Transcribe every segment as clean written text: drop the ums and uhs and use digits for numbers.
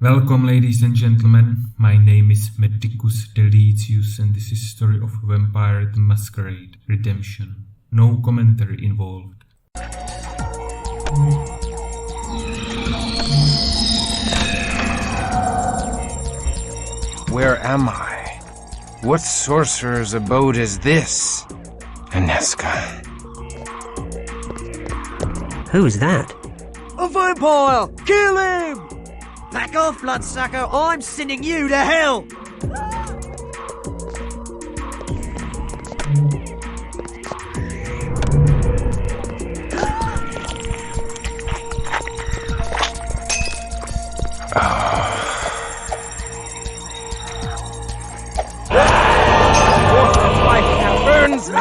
Welcome, ladies and gentlemen. My name is Medicus Delicius, and this is story of Vampire the Masquerade Redemption. No commentary involved. Where am I? What sorcerer's abode is this? Aneska. Who's that? A vampire! Kill him! Back off, bloodsucker! I'm sending you to hell! Life now burns me!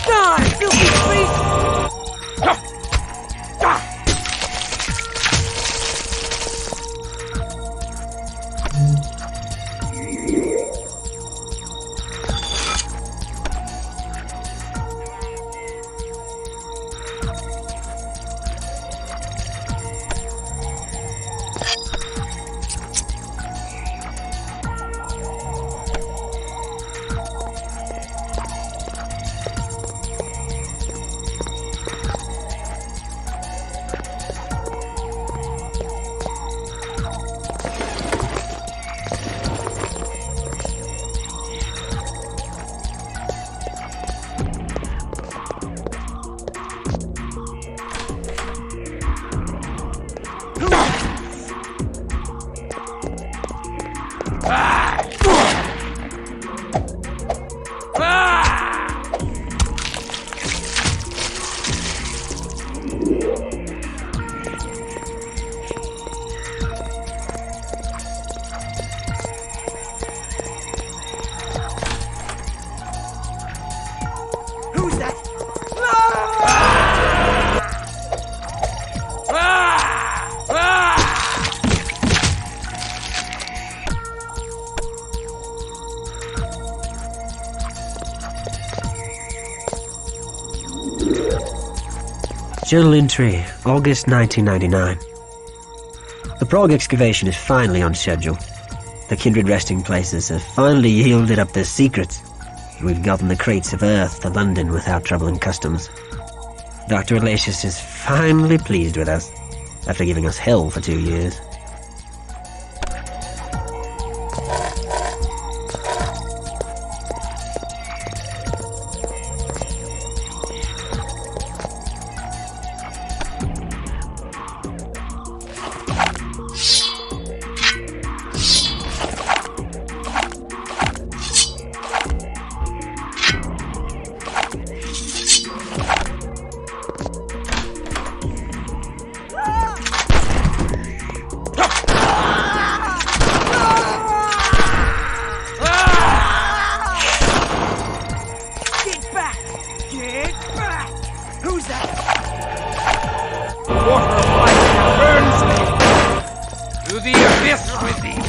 Die, filthy beast! Who's that? Journal entry, August 1999. The Prague excavation is finally on schedule. The kindred resting places have finally yielded up their secrets. We've gotten the crates of earth to London without troubling customs. Dr. Elacius is finally pleased with us, after giving us hell for 2 years. Get back! Who's that? Water of life now burns me! To the abyss with thee!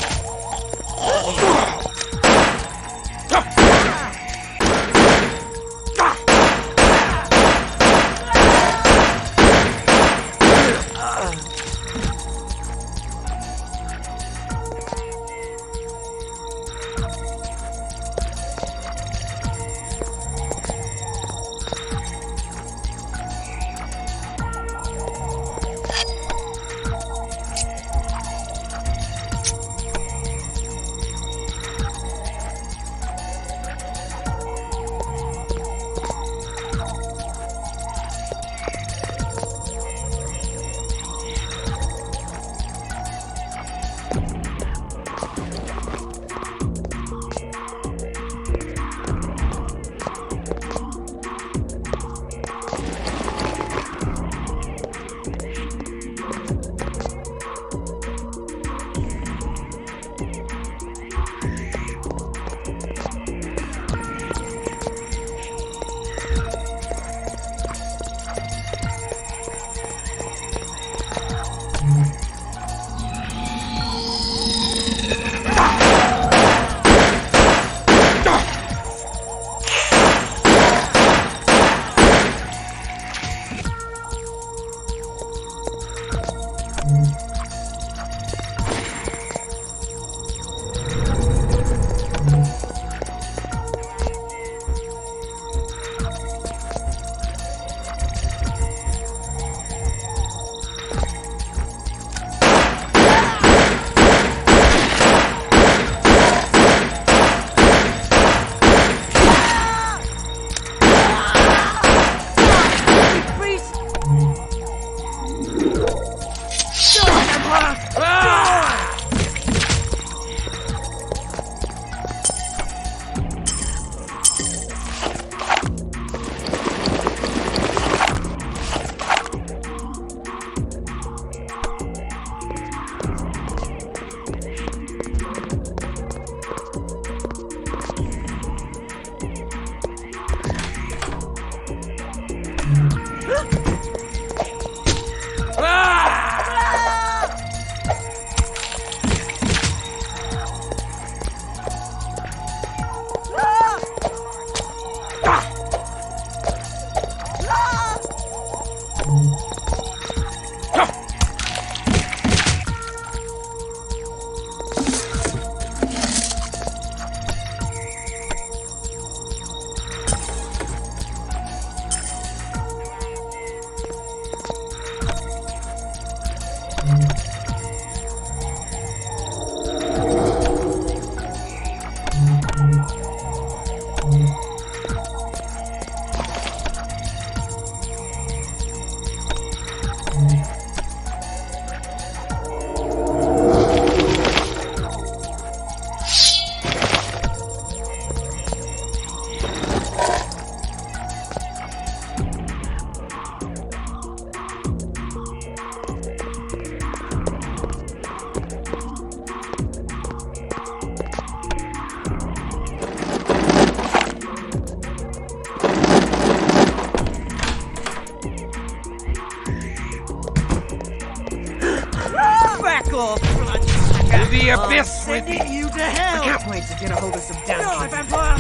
Back off, bloodsucker! To the I'm abyss with sending thee! you to hell! I can't wait to get a hold of some Die, damn vampire!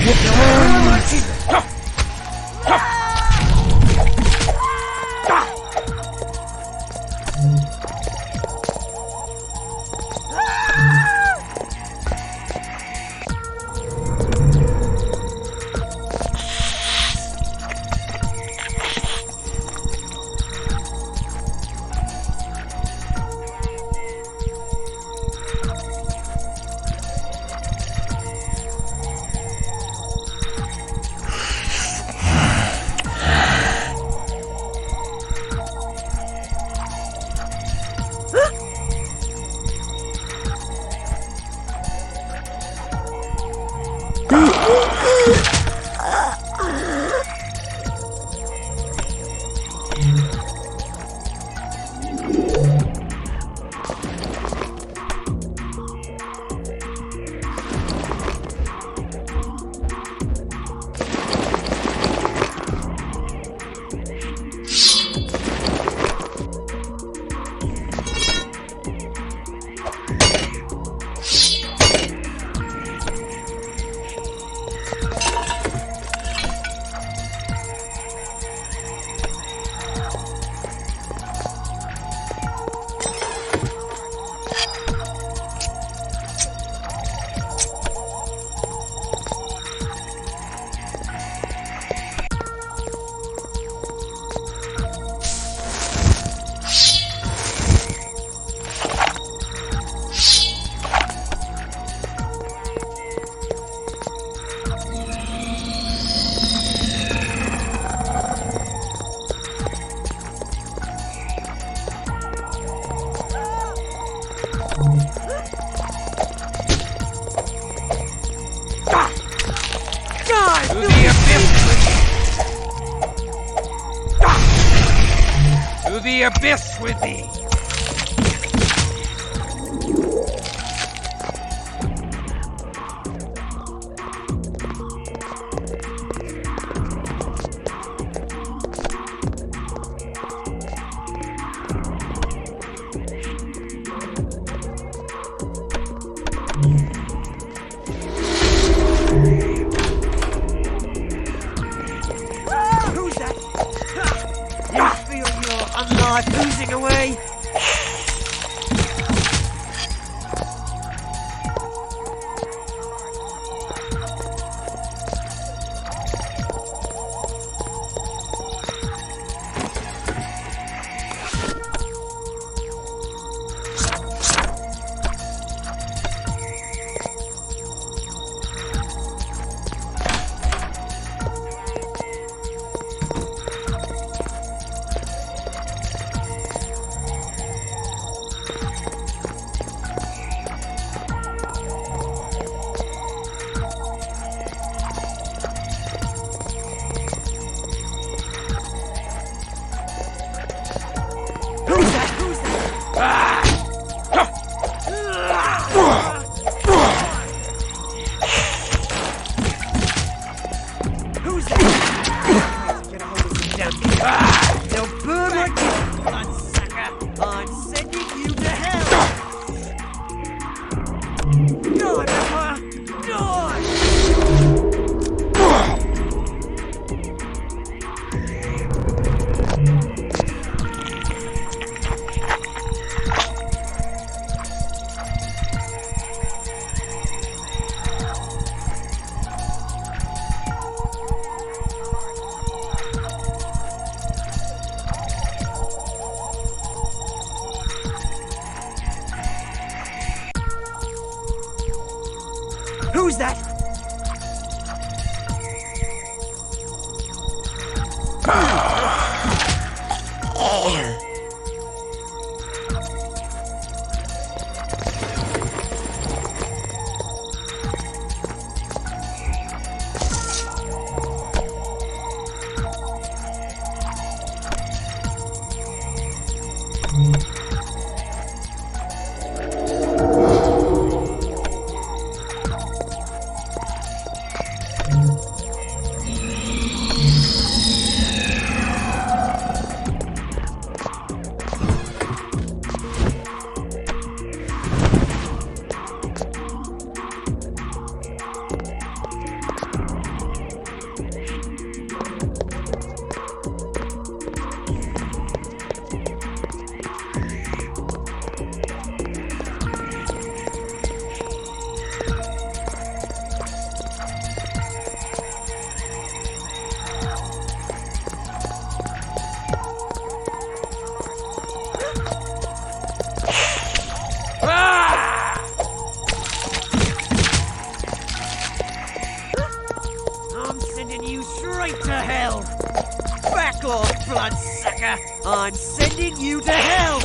To the abyss with thee! To the abyss with thee! Who's that? You feel your unlife oozing away? Who's that? I'm sending you straight to hell! Back off, bloodsucker! I'm sending you to hell!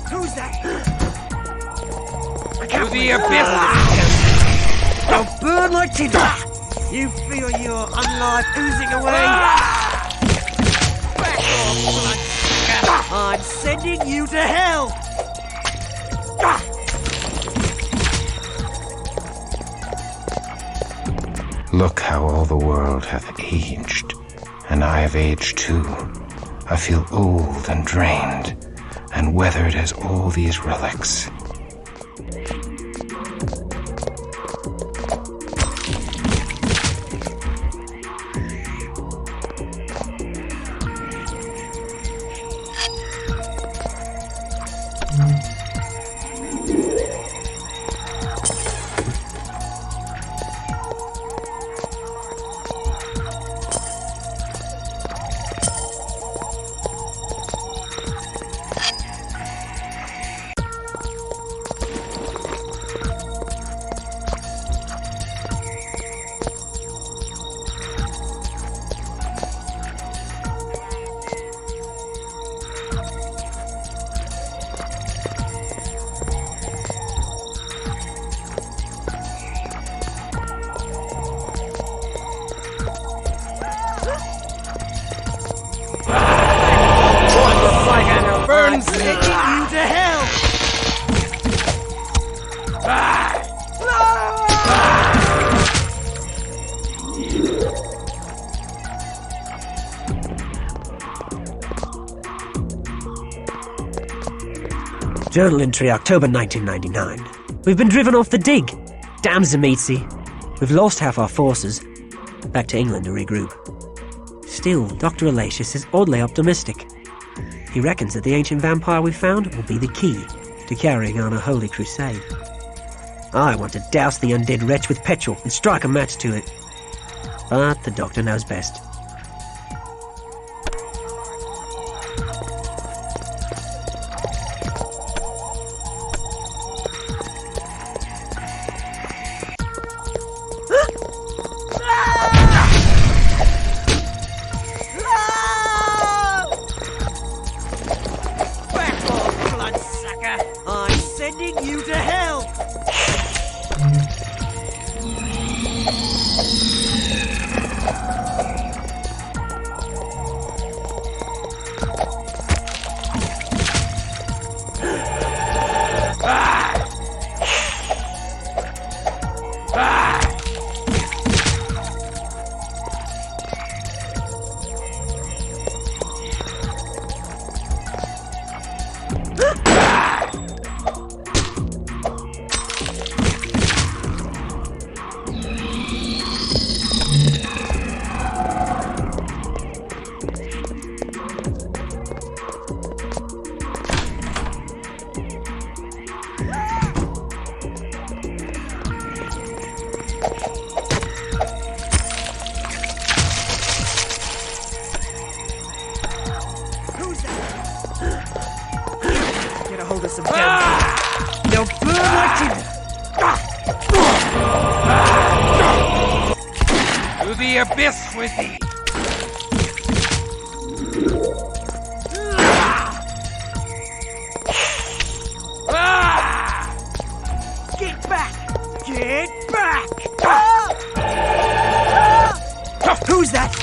Who's that? To the abyss! I'll burn like tinder! You feel your unlife oozing away? Back off, bloodsucker! I'm sending you to hell! Look how all the world hath aged, and I have aged too. I feel old and drained, and weathered as all these relics. I'm sending you to hell! Journal entry October 1999. We've been driven off the dig. Damn Zamitsi. We've lost half our forces. Back to England to regroup. Still, Dr. Alatius is oddly optimistic. He reckons that the ancient vampire we found will be the key to carrying on a holy crusade. I want to douse the undead wretch with petrol and strike a match to it. But the doctor knows best. I'm sending you to hell! the abyss with thee! Get back! Get back! Who's that?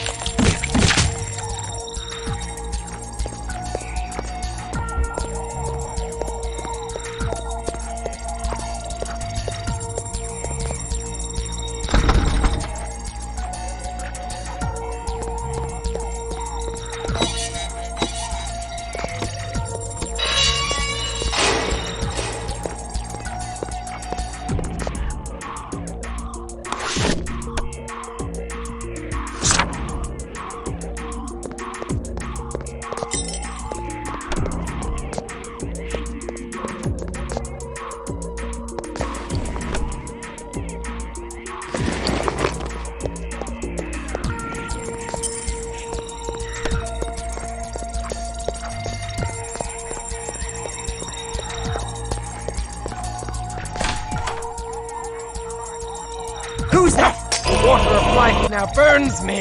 Who's that? The water of life now burns me!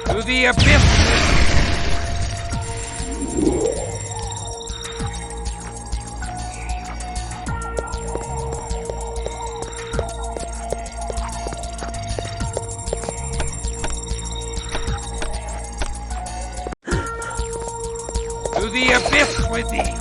To the abyss! To the abyss with thee!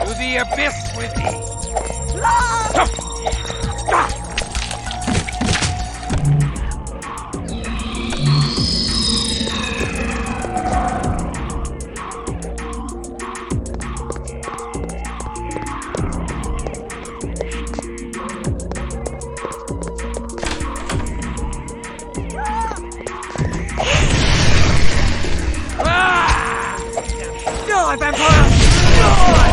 To the abyss with thee! Die, vampire! Die!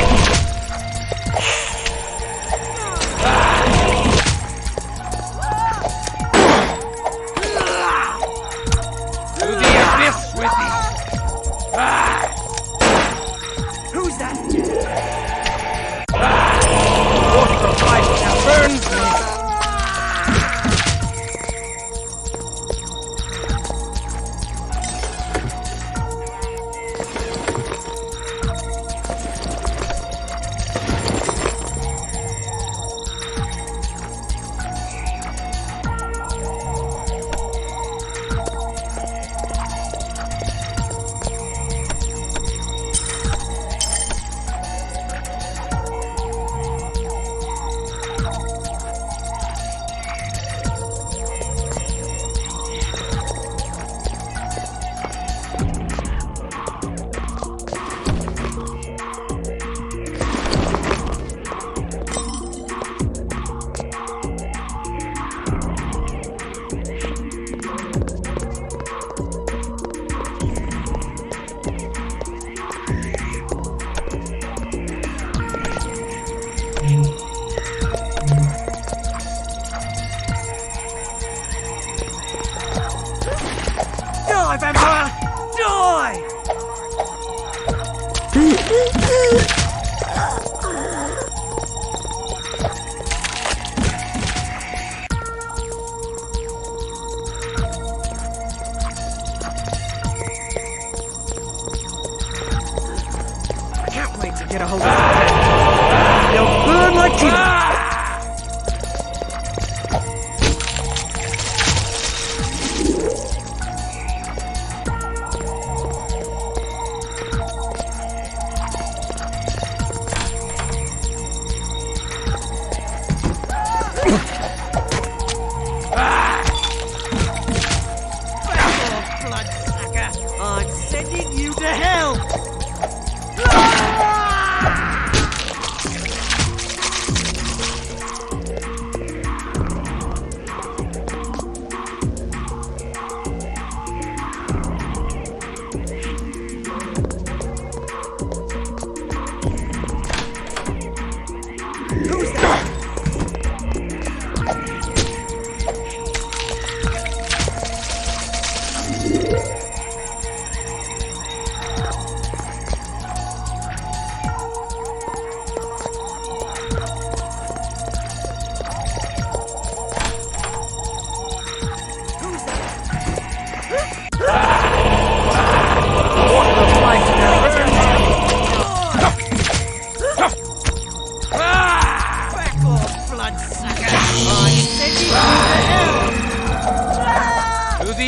To the abyss with thee! Who's that? Water of life now burns me! Die, vampire! Die! I can't wait to get a hold of them. They'll burn like tinder.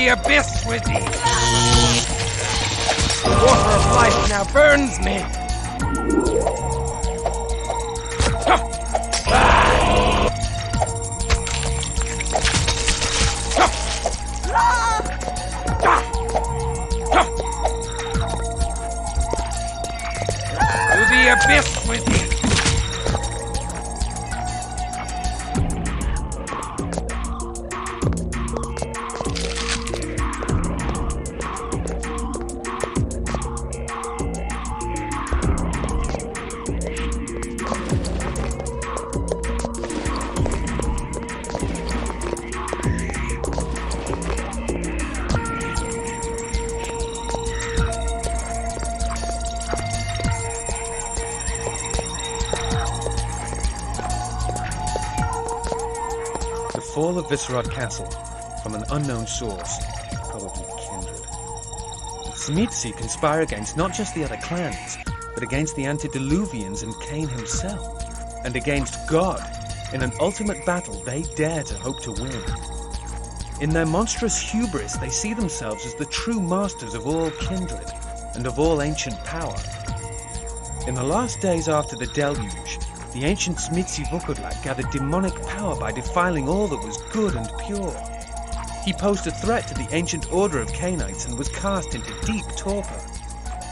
the abyss with thee! The water of life now burns me! To the abyss with thee! The fall of Viscerad Castle, from an unknown source, probably kindred. The Tzimisce conspire against not just the other clans, but against the antediluvians and Cain himself, and against God, in an ultimate battle they dare to hope to win. In their monstrous hubris, they see themselves as the true masters of all kindred, and of all ancient power. In the last days after the deluge, the ancient Tzimisce Vukodlak gathered demonic power by defiling all that was good and pure. He posed a threat to the ancient order of Cainites and was cast into deep torpor.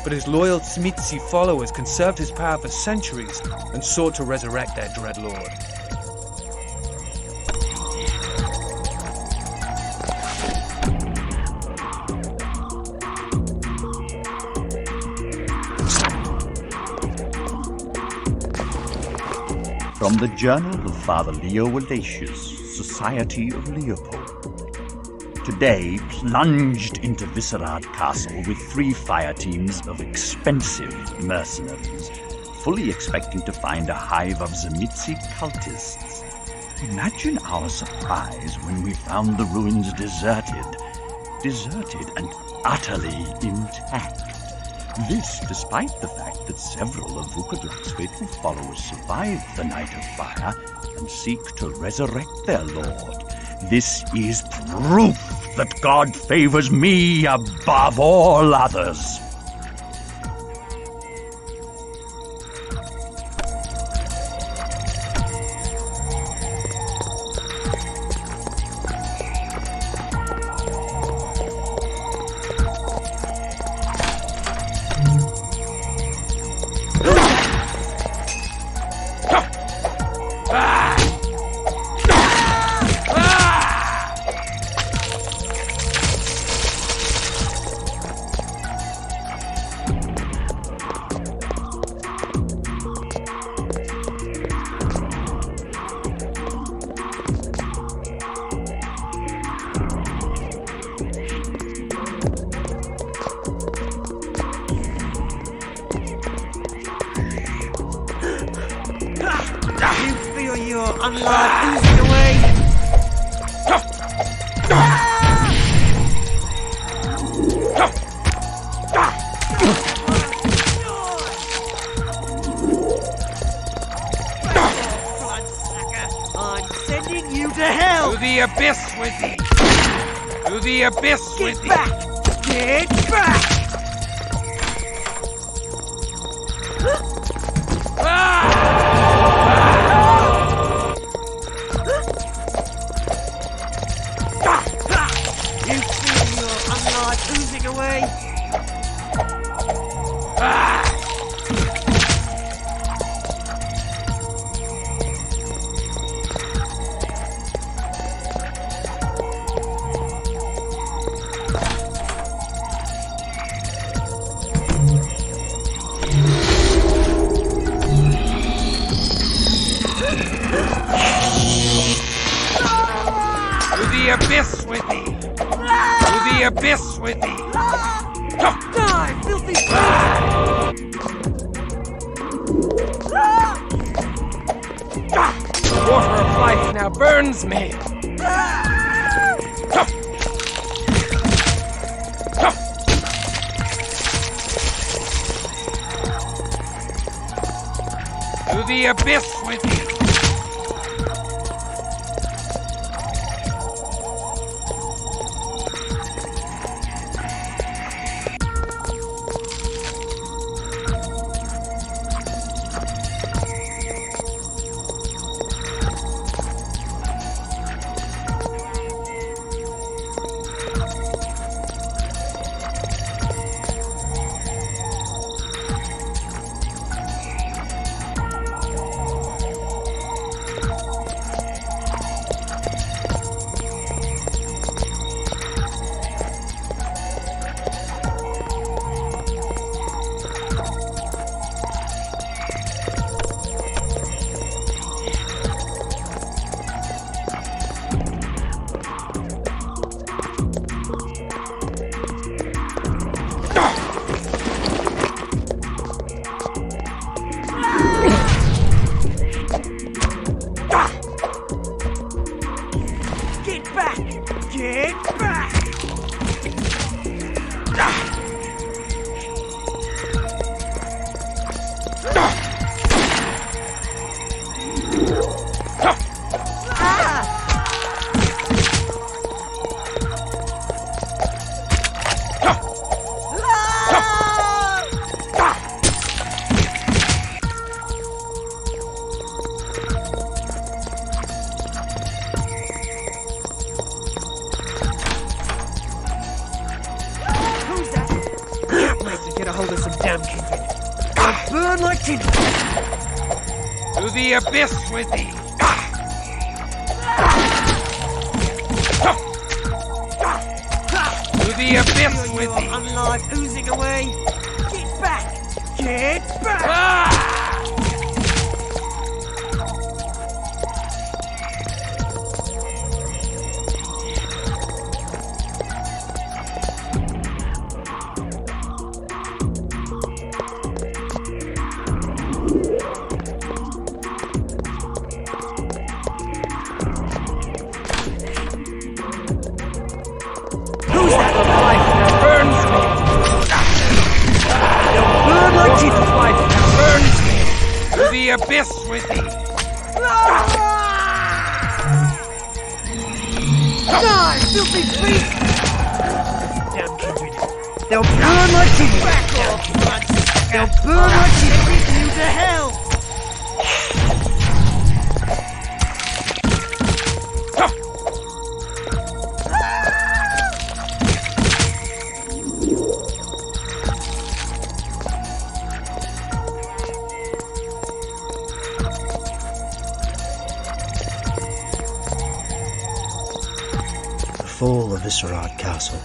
But his loyal Tzimisce followers conserved his power for centuries and sought to resurrect their dread lord. From the Journal of Father Leo Walatius, Society of Leopold. Today, plunged into Viscerad Castle with 3 fire teams of expensive mercenaries, fully expecting to find a hive of Tzimisce cultists. Imagine our surprise when we found the ruins deserted and utterly intact. This despite the fact that several of Vukodlak's faithful followers survived the Night of Fire and seek to resurrect their lord. This is proof that God favors me above all others. Unlock, easy away! Bloodsucker, I'm sending you to hell! To the abyss with thee! To the abyss with thee! Get back! Get back! You feel your unlife oozing away? To the abyss with thee! To the abyss with thee! Die, filthy beast! The water of life now burns me! To the abyss with thee! back! Get back! Get a hold of some damn kindred. They'll burn like tinder. To the abyss with thee! To the abyss Feel with your thee! unlife oozing away. Get back! Get back! Who's that life that burns me? They'll burn like tinder. Life that burns me. To the abyss with thee! Die, filthy beast! Damn kindred. They'll burn like tinder. Back off, bloodsucker. They'll burn like tinder. Sending you to hell. The Fall of Viscerad Castle.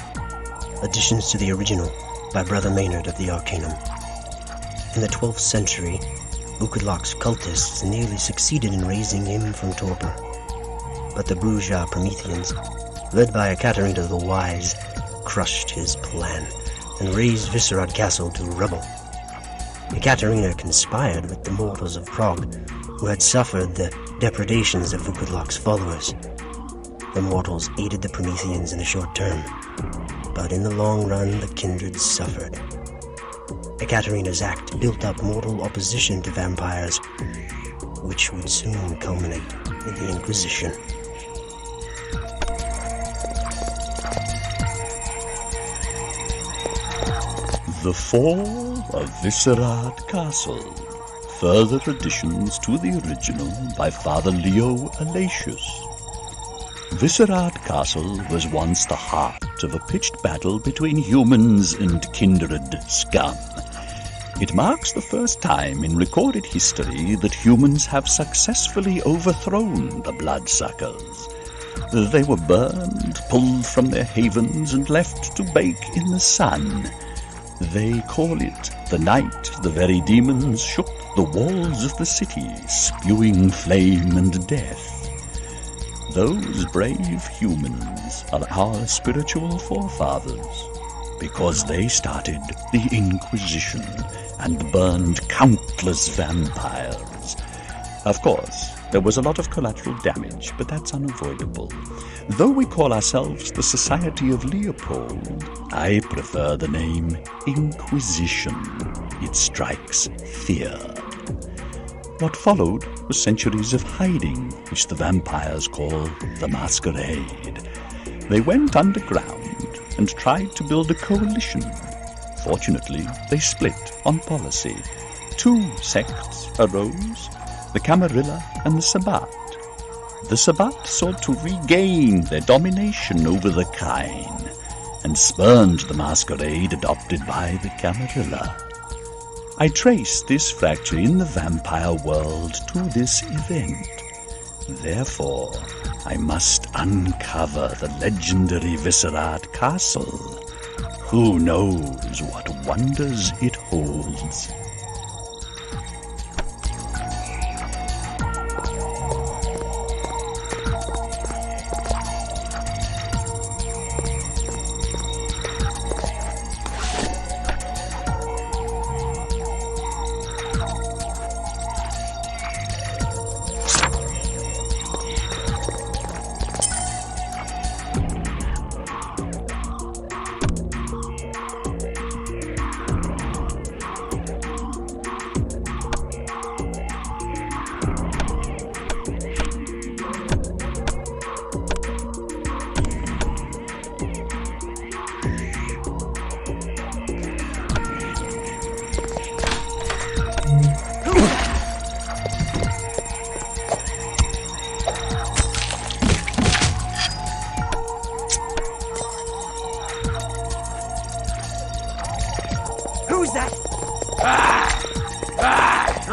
Additions to the original by Brother Maynard of the Arcanum. In the 12th century, Ukudlak's cultists nearly succeeded in raising him from torpor. But the Bruja Prometheans, led by Ekaterina the Wise, crushed his plan and razed Viscerad Castle to rubble. Ekaterina conspired with the mortals of Prague, who had suffered the depredations of Ukudlak's followers. The mortals aided the Prometheans in the short term, but in the long run the kindred suffered. Ekaterina's act built up mortal opposition to vampires, which would soon culminate in the Inquisition. The Fall of Viscerad Castle. Further additions to the original by Father Leo Alatius. Viscerad Castle was once the heart of a pitched battle between humans and kindred scum. It marks the first time in recorded history that humans have successfully overthrown the bloodsuckers. They were burned, pulled from their havens, and left to bake in the sun. They call it the night the very demons shook the walls of the city, spewing flame and death. Those brave humans are our spiritual forefathers, because they started the Inquisition and burned countless vampires. Of course, there was a lot of collateral damage, but that's unavoidable. Though we call ourselves the Society of Leopold, I prefer the name Inquisition. It strikes fear. What followed was centuries of hiding, which the vampires call the Masquerade. They went underground and tried to build a coalition. Fortunately, they split on policy. Two sects arose, the Camarilla and the Sabbat. The Sabbat sought to regain their domination over the Kine, and spurned the Masquerade adopted by the Camarilla. I trace this fracture in the vampire world to this event. Therefore, I must uncover the legendary Viscerad Castle. Who knows what wonders it holds?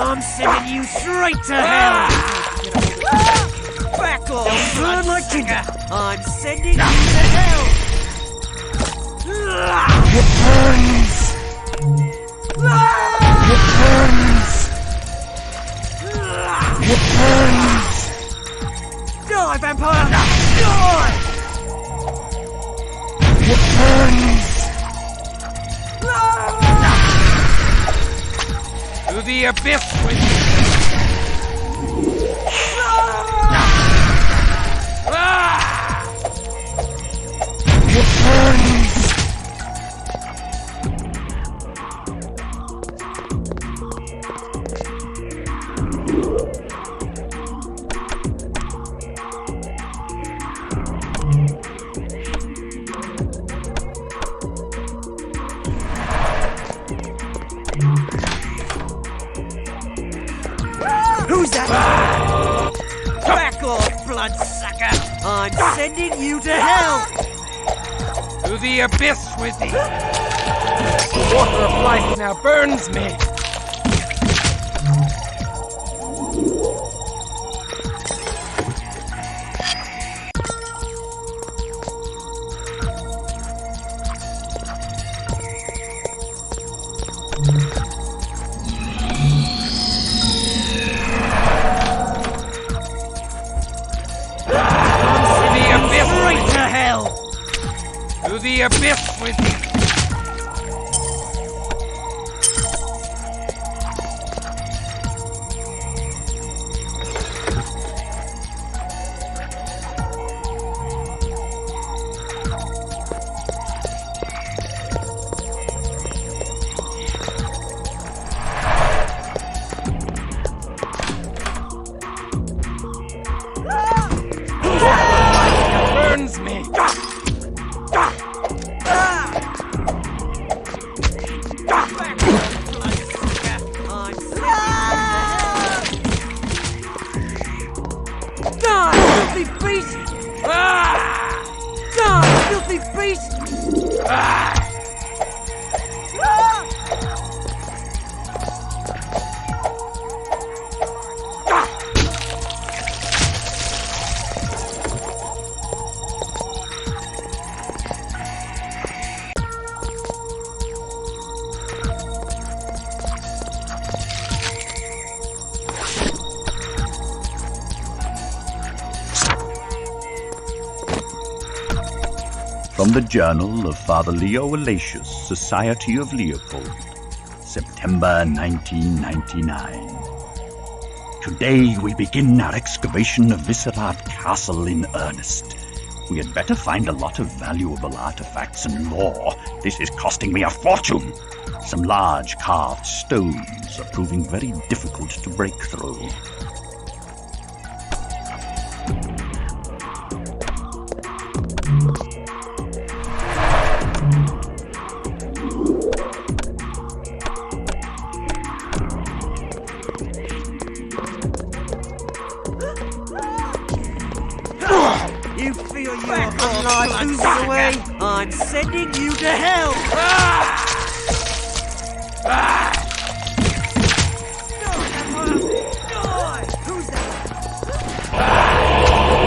I'm sending you straight to hell! Back off! They'll burn like tinder! I'm sending you to hell! It burns! It burns! It burns! Die, vampire! Die! It burns! To the abyss with you! It burns! Who's that? Back off, bloodsucker! I'm sending you to hell! To the abyss with thee! The water of life now burns me! Straight to hell! To the abyss with thee! Burns me! Die, filthy beast! Die, filthy beast! From the Journal of Father Leo Alatius, Society of Leopold, September 1999. Today we begin our excavation of Viscerad Castle in earnest. We had better find a lot of valuable artifacts and lore. This is costing me a fortune. Some large carved stones are proving very difficult to break through. You feel your life oozing away? I'm sending you to hell! Die! Who's that? The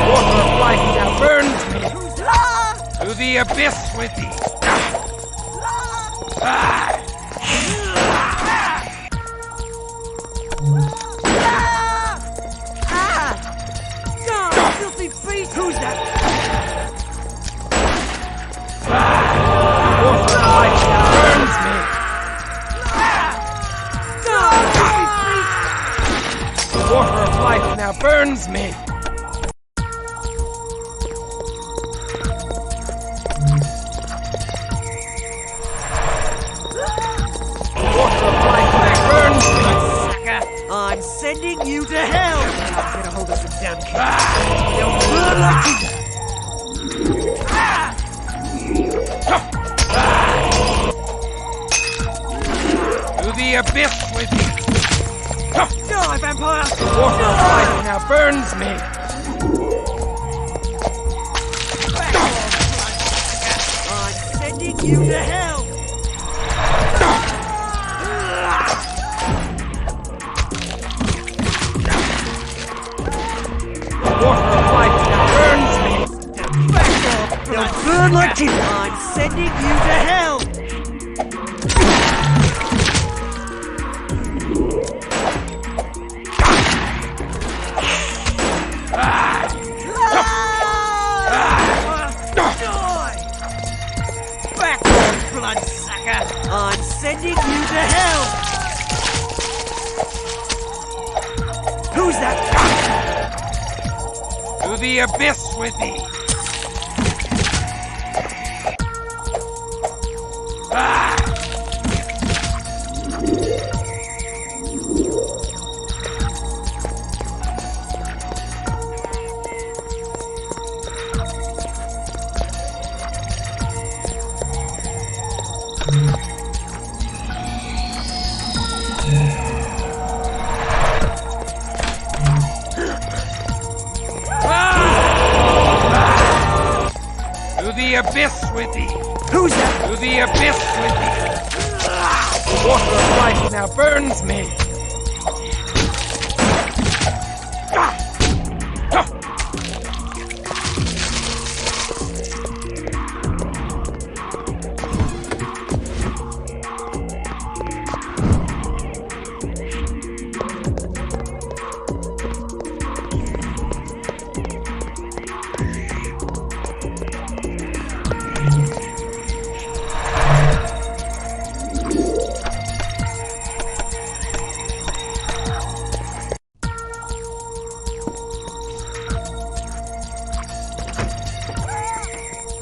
water of life now burns me! Who's that? To the abyss with thee! Die, filthy beast! Who's that? The water of life now burns me! Die, filthy beast! The water of life now burns me! The water of life now burns me! Sucker! I'm sending you to hell! Get a hold of some damn kids. They'll burn like tinder! To the abyss with thee! Die, vampire! The water of life now burns me! I'm sending you to hell! burn like tinder! I'm sending you to hell! Back off, bloodsucker! I'm sending you to hell! Who's that? To the abyss with thee! To the abyss with thee! Who's that? To the abyss with thee! The water of life now burns me!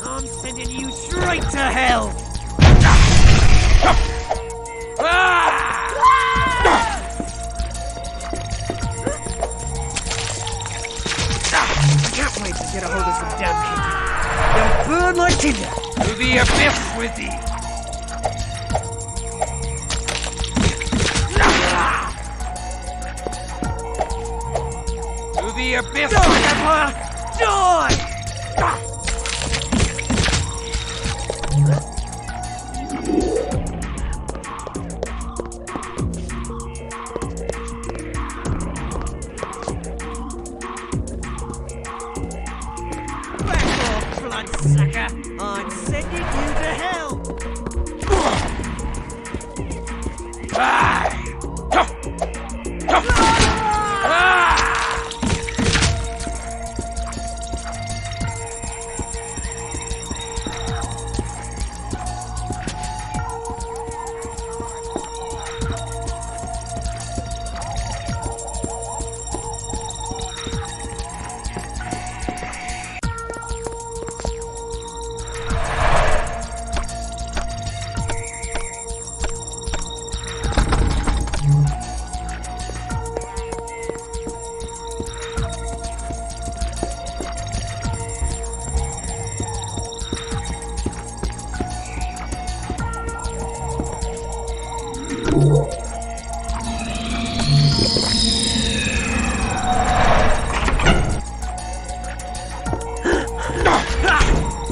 I'm sending you straight to hell! I can't wait to get a hold of some damn kindred. They'll burn like tinder! To the abyss with thee! To the abyss! Die, Empire! Die! Back off, bloodsucker! I'm sending you to hell!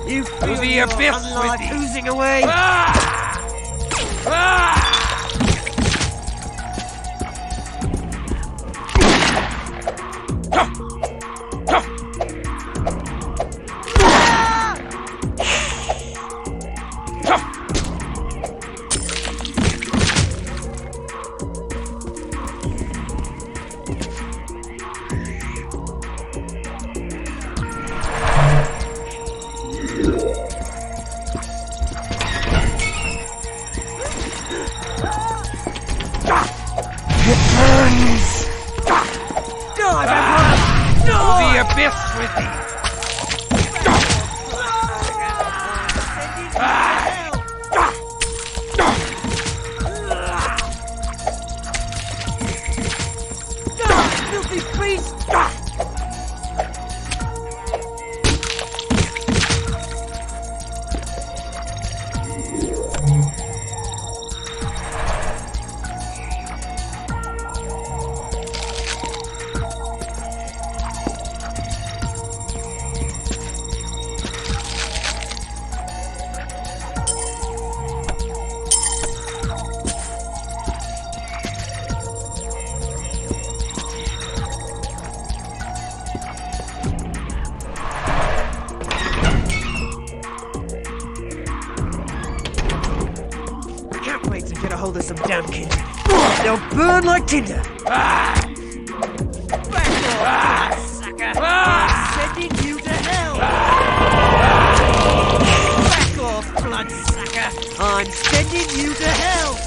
You feel the your abyss unlife with thee. oozing away? there's some damn kindred. They'll burn like tinder. Back off, sucker! I'm sending you to hell! Back off, bloodsucker! I'm sending you to hell!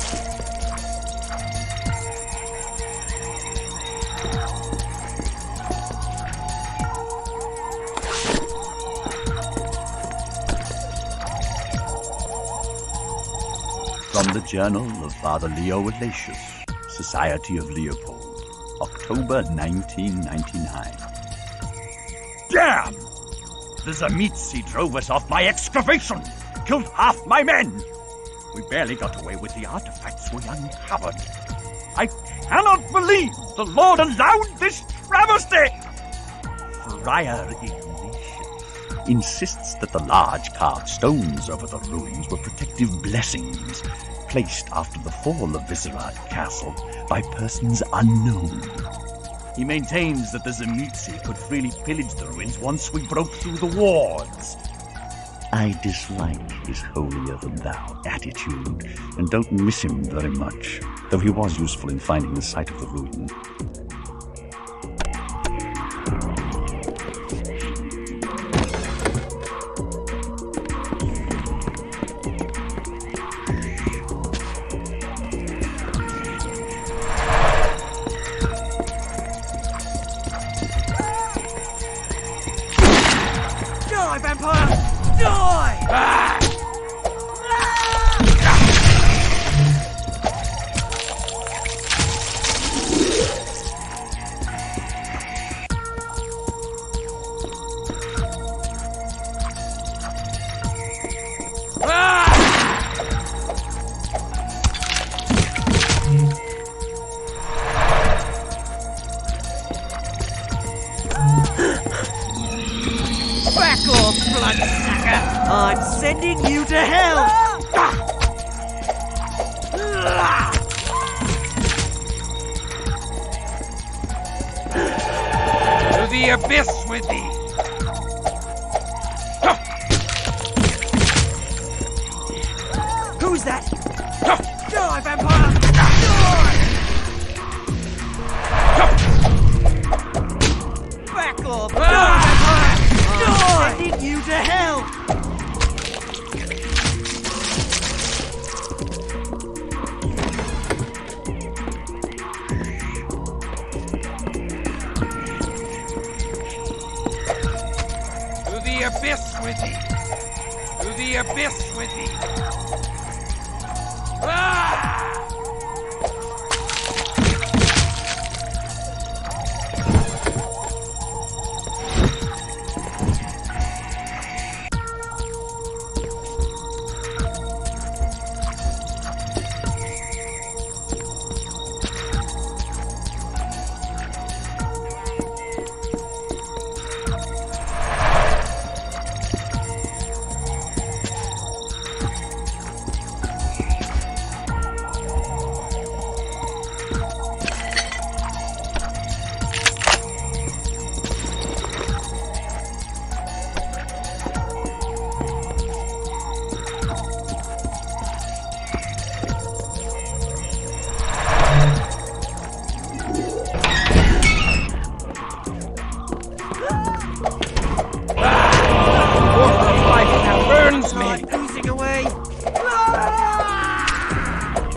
From the Journal of Father Leo Ignatius, Society of Leopold, October 1999. Damn! The Zamitsi drove us off my excavation! Killed half my men! We barely got away with the artifacts we uncovered. I cannot believe the Lord allowed this travesty! Friar Ignatius insists that the large carved stones over the ruins were protective blessings placed after the fall of Visegrad Castle by persons unknown. He maintains that the Zamitsi could freely pillage the ruins once we broke through the wards. I dislike his holier-than-thou attitude and don't miss him very much, though he was useful in finding the site of the ruin. Die, vampire! Die! Back off, bloodsucker! I'm sending you to hell! To the abyss with thee! Who's that? Die, vampire! Die! Back off! Die, vampire! I'm sending you to hell! To the abyss with thee! To the abyss with thee! Burns me! Oozing away!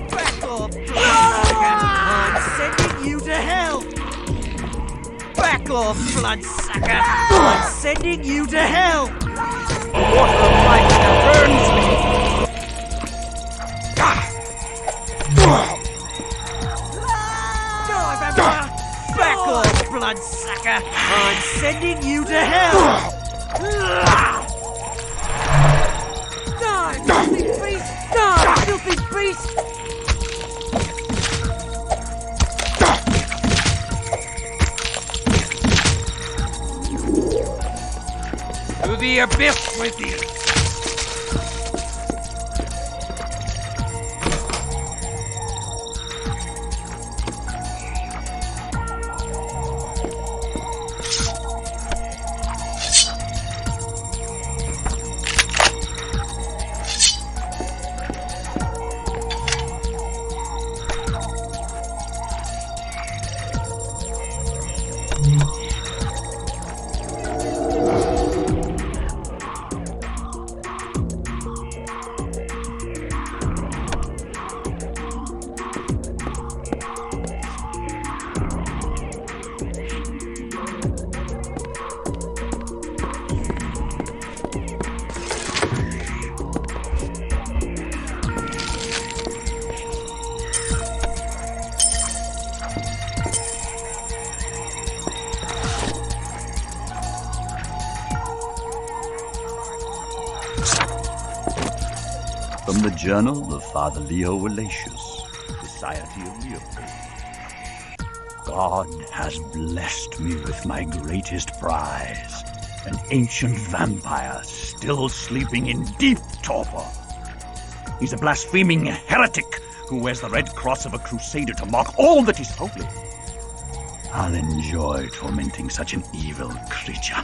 Back off, bloodsucker! I'm sending you to hell! Back off, bloodsucker! I'm sending you to hell! The water of life now burns me! Die, vampire! Back off, bloodsucker! I'm sending you to hell! Die, filthy beast! Die, filthy beast! To the abyss with thee! From the Journal of Father Leo Walatius, Society of Leopold. God has blessed me with my greatest prize, an ancient vampire still sleeping in deep torpor. He's a blaspheming heretic who wears the red cross of a crusader to mock all that is holy. I'll enjoy tormenting such an evil creature.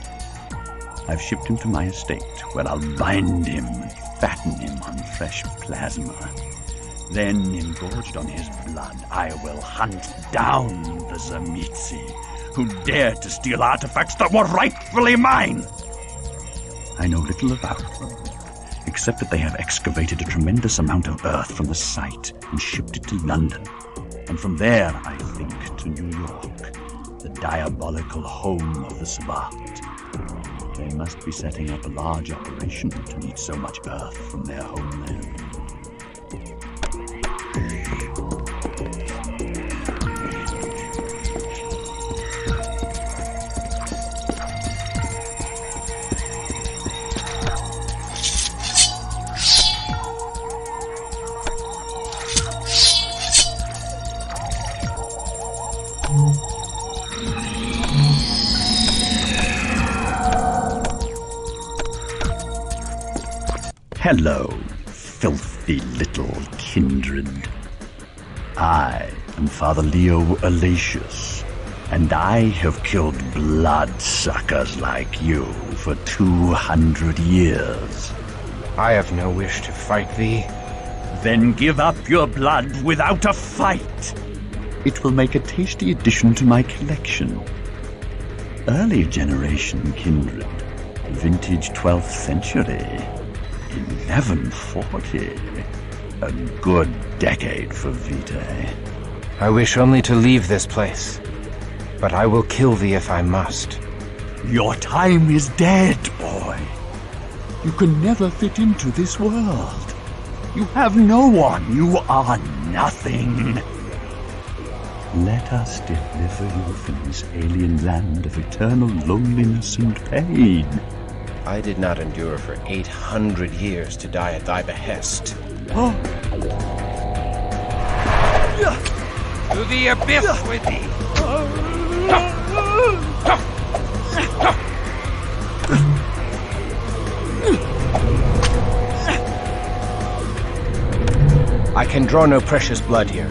I've shipped him to my estate, where I'll bind him and fatten him on fresh plasma. Then, engorged on his blood, I will hunt down the Tzimisce, who dared to steal artifacts that were rightfully mine. I know little about them, except that they have excavated a tremendous amount of earth from the site and shipped it to London, and from there, I think, to New York, the diabolical home of the Sabbat. They must be setting up a large operation to need so much earth from their homeland. Hello, filthy little kindred. I am Father Leo Walatius, and I have killed bloodsuckers like you for 200 years. I have no wish to fight thee. Then give up your blood without a fight. It will make a tasty addition to my collection. Early generation kindred, vintage 12th century. 1140. A good decade for Vitae. I wish only to leave this place, but I will kill thee if I must. Your time is dead, boy. You can never fit into this world. You have no one. You are nothing. Let us deliver you from this alien land of eternal loneliness and pain. I did not endure for 800 years to die at thy behest. To the abyss with thee! I can draw no precious blood here.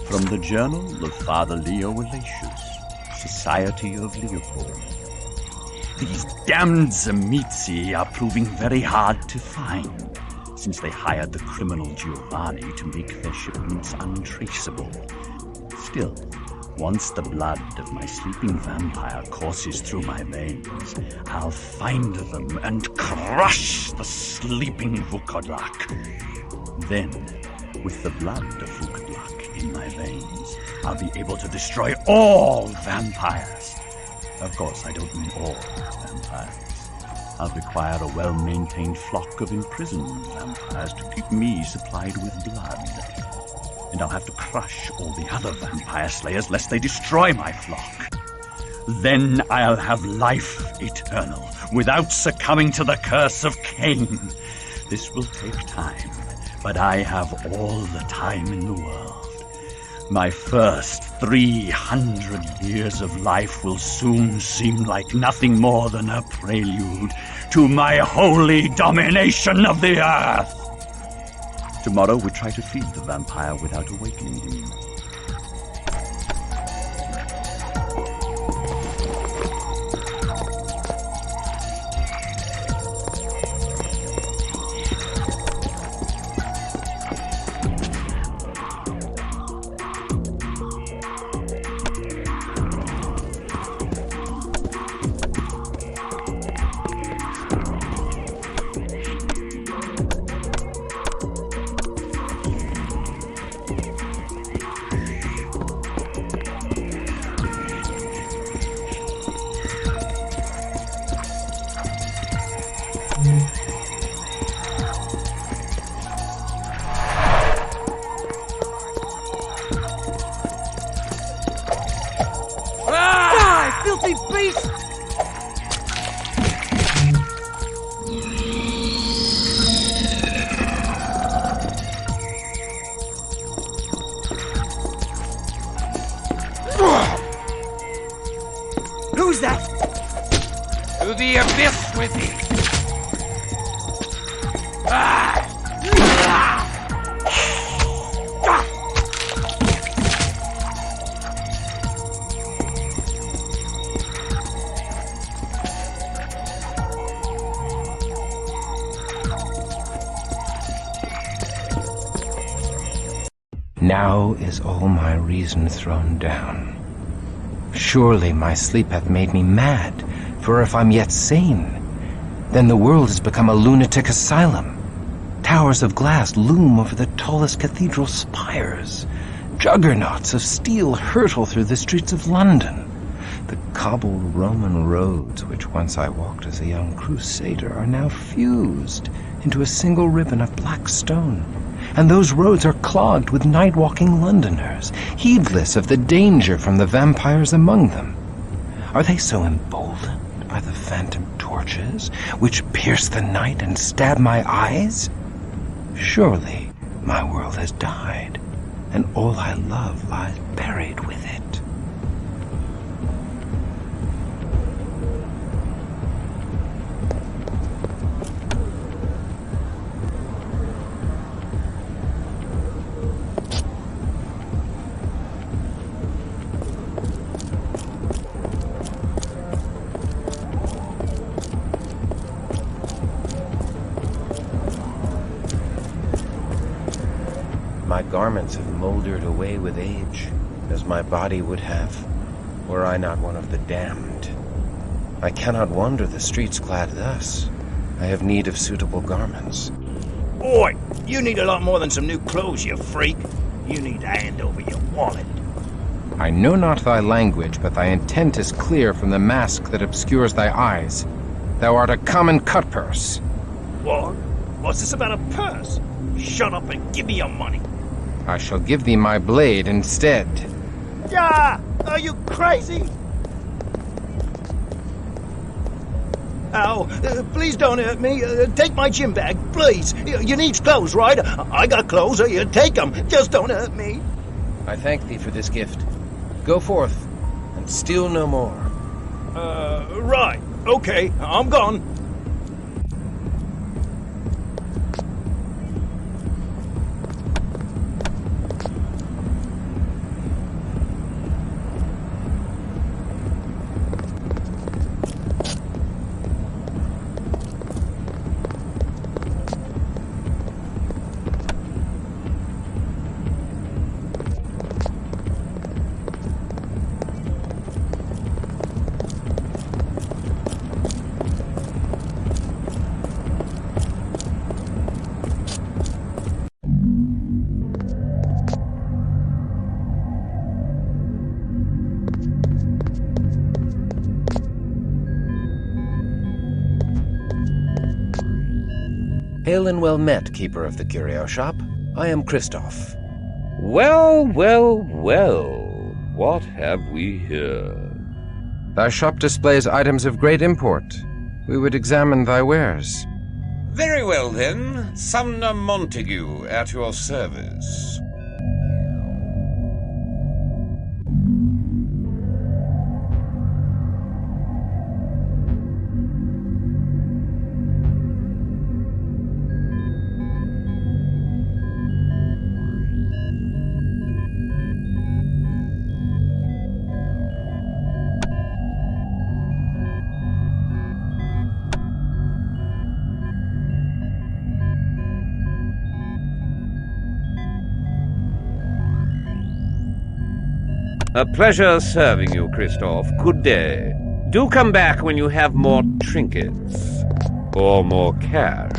From the Journal of Father Leo Walatius, Society of Leopold. These damned Tzimisce are proving very hard to find, since they hired the criminal Giovanni to make their shipments untraceable. Still, once the blood of my sleeping vampire courses through my veins, I'll find them and crush the sleeping Vukodlak. Then, with the blood of Vukodlak in my veins, I'll be able to destroy all vampires. Of course, I don't mean all vampires. I'll require a well-maintained flock of imprisoned vampires to keep me supplied with blood. And I'll have to crush all the other vampire slayers lest they destroy my flock. Then I'll have life eternal, without succumbing to the curse of Cain. This will take time, but I have all the time in the world. My first 300 years of life will soon seem like nothing more than a prelude to my holy domination of the earth. Tomorrow we try to feed the vampire without awakening him. To the abyss with thee! Now is all my reason thrown down. Surely my sleep hath made me mad, for if I'm yet sane, then the world has become a lunatic asylum. Towers of glass loom over the tallest cathedral spires. Juggernauts of steel hurtle through the streets of London. The cobbled Roman roads, which once I walked as a young crusader, are now fused into a single ribbon of black stone. And those roads are clogged with night-walking Londoners, heedless of the danger from the vampires among them. Are they so emboldened by the phantom torches, which pierce the night and stab my eyes? Surely my world has died, and all I love lies buried with it. My garments have moldered away with age, as my body would have, were I not one of the damned. I cannot wander the streets clad thus. I have need of suitable garments. Oi! You need a lot more than some new clothes, you freak. You need to hand over your wallet. I know not thy language, but thy intent is clear from the mask that obscures thy eyes. Thou art a common cutpurse. What? What's this about a purse? Shut up and give me your money. I shall give thee my blade instead. Yeah! Are you crazy? Ow! Please don't hurt me. Take my gym bag, please. You need clothes, right? I got clothes. You take them. Just don't hurt me. I thank thee for this gift. Go forth, and steal no more. Right. Okay, I'm gone. Hail and well met, keeper of the curio shop. I am Christoph. Well, well, well. What have we here? Thy shop displays items of great import. We would examine thy wares. Very well, then. Sumner Montague at your service. A pleasure serving you, Christoph. Good day. Do come back when you have more trinkets. Or more cash.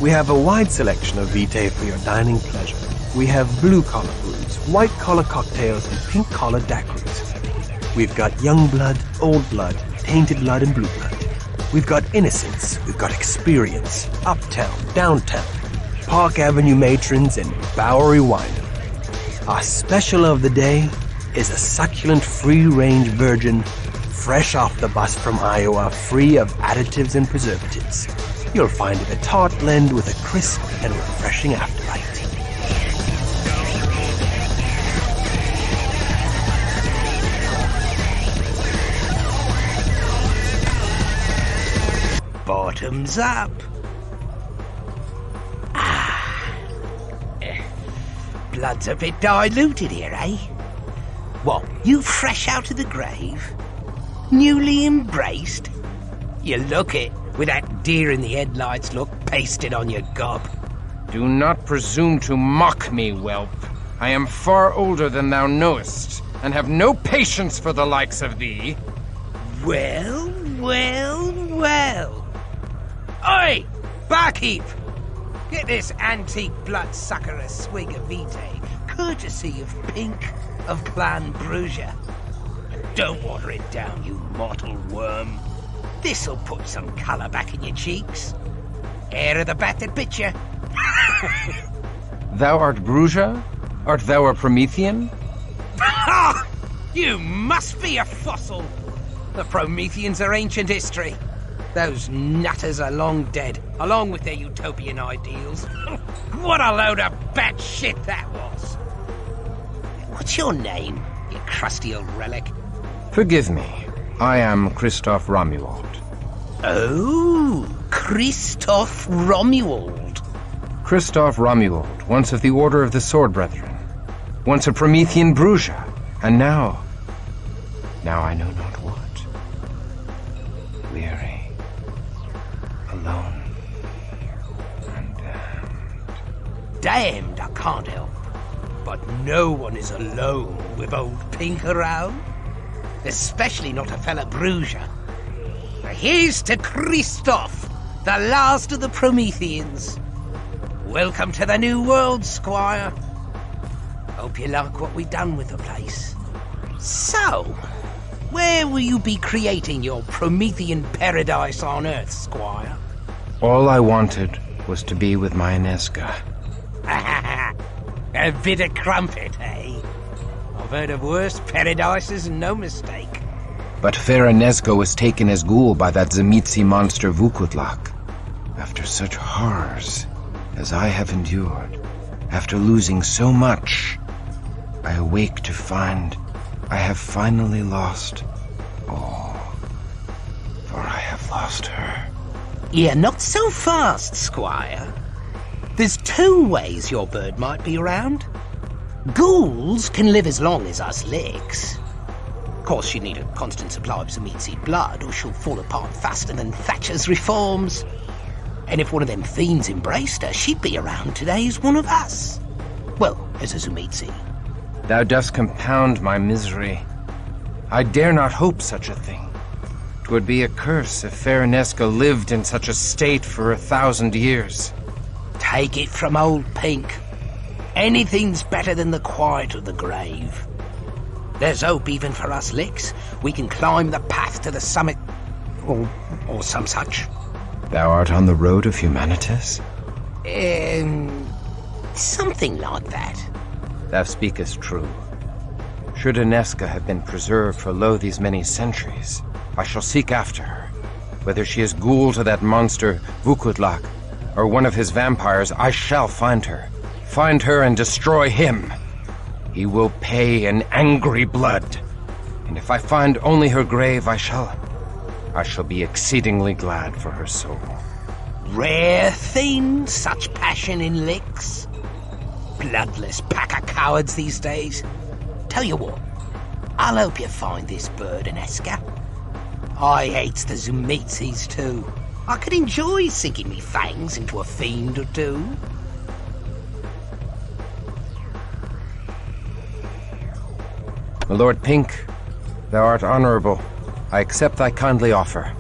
We have a wide selection of vitae for your dining pleasure. We have blue-collar brews, white-collar cocktails, and pink-collar daiquiris. We've got young blood, old blood, tainted blood, and blue blood. We've got innocence, we've got experience, uptown, downtown, Park Avenue matrons, and Bowery winery. Our special of the day is a succulent free-range virgin, fresh off the bus from Iowa, free of additives and preservatives. You'll find it a tart blend with a crisp and refreshing afterbite. Bottoms up. Blood's a bit diluted here, eh? What, you fresh out of the grave? Newly embraced? You look it, with that deer in the headlights look pasted on your gob. Do not presume to mock me, whelp. I am far older than thou knowest, and have no patience for the likes of thee. Well, well, well. Oi, barkeep! Get this antique bloodsucker a swig of vitae, courtesy of Pink of Clan Brugia. Don't water it down, you mortal worm. This'll put some colour back in your cheeks. Hair of the bat that bit you. Thou art Brugia? Art thou a Promethean? Ha! You must be a fossil. The Prometheans are ancient history. Those nutters are long dead, along with their utopian ideals. What a load of bad shit that was. What's your name, you crusty old relic? Forgive me. I am Christoph Romuald. Oh, Christoph Romuald. Christoph Romuald, once of the Order of the Sword Brethren. Once a Promethean Brugia, and now I know not what. Weary, alone, and damned. Damned I can't help, but no one is alone with old Pink around. Especially not a fella Brugia. Here's to Christoph, the last of the Prometheans. Welcome to the new world, Squire. Hope you like what we done with the place. So, where will you be creating your Promethean paradise on Earth, Squire? All I wanted was to be with my Inesca. A bit of crumpet, eh? I've heard of worse paradises and no mistake. But fair Inesca was taken as ghoul by that Tzimisce monster Vukutlak. After such horrors as I have endured, after losing so much, I awake to find I have finally lost all. For I have lost her. Yeah, not so fast, Squire. There's two ways your bird might be around. Ghouls can live as long as us licks. Of course, you need a constant supply of Tzimisce blood, or she'll fall apart faster than Thatcher's reforms. And if one of them fiends embraced her, she'd be around today as one of us. Well, as a Tzimisce. Thou dost compound my misery. I dare not hope such a thing. 'Twould be a curse if fair Inesca lived in such a state for 1,000 years. Take it from old Pink. Anything's better than the quiet of the grave. There's hope even for us licks. We can climb the path to the summit, or some such. Thou art on the road of humanitas? Something like that. Thou speakest true. Should Inesca have been preserved for lo these many centuries, I shall seek after her. Whether she is ghoul to that monster Vukutlak, or one of his vampires, I shall find her. Find her and destroy him. He will pay in angry blood. And if I find only her grave, I shall be exceedingly glad for her soul. Rare thing, such passion in licks. Bloodless pack of cowards these days. Tell you what, I'll help you find this bird, Inesca. I hates the Tzimisces too. I could enjoy sinking me fangs into a fiend or two. My Lord Pink, thou art honorable. I accept thy kindly offer.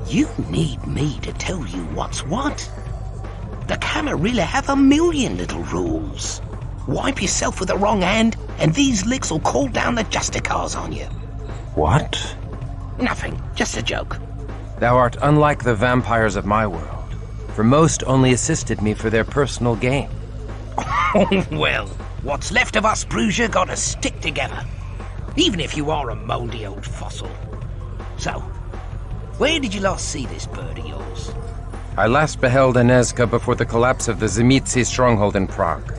You need me to tell you what's what? The Camarilla have a million little rules. Wipe yourself with the wrong hand, and these licks will call down the Justicars on you. What? Nothing, just a joke. Thou art unlike the vampires of my world, for most only assisted me for their personal gain. Oh, well, what's left of us, Bruges, gotta stick together. Even if you are a mouldy old fossil. So, where did you last see this bird of yours? I last beheld Anezka before the collapse of the Zemitsi stronghold in Prague.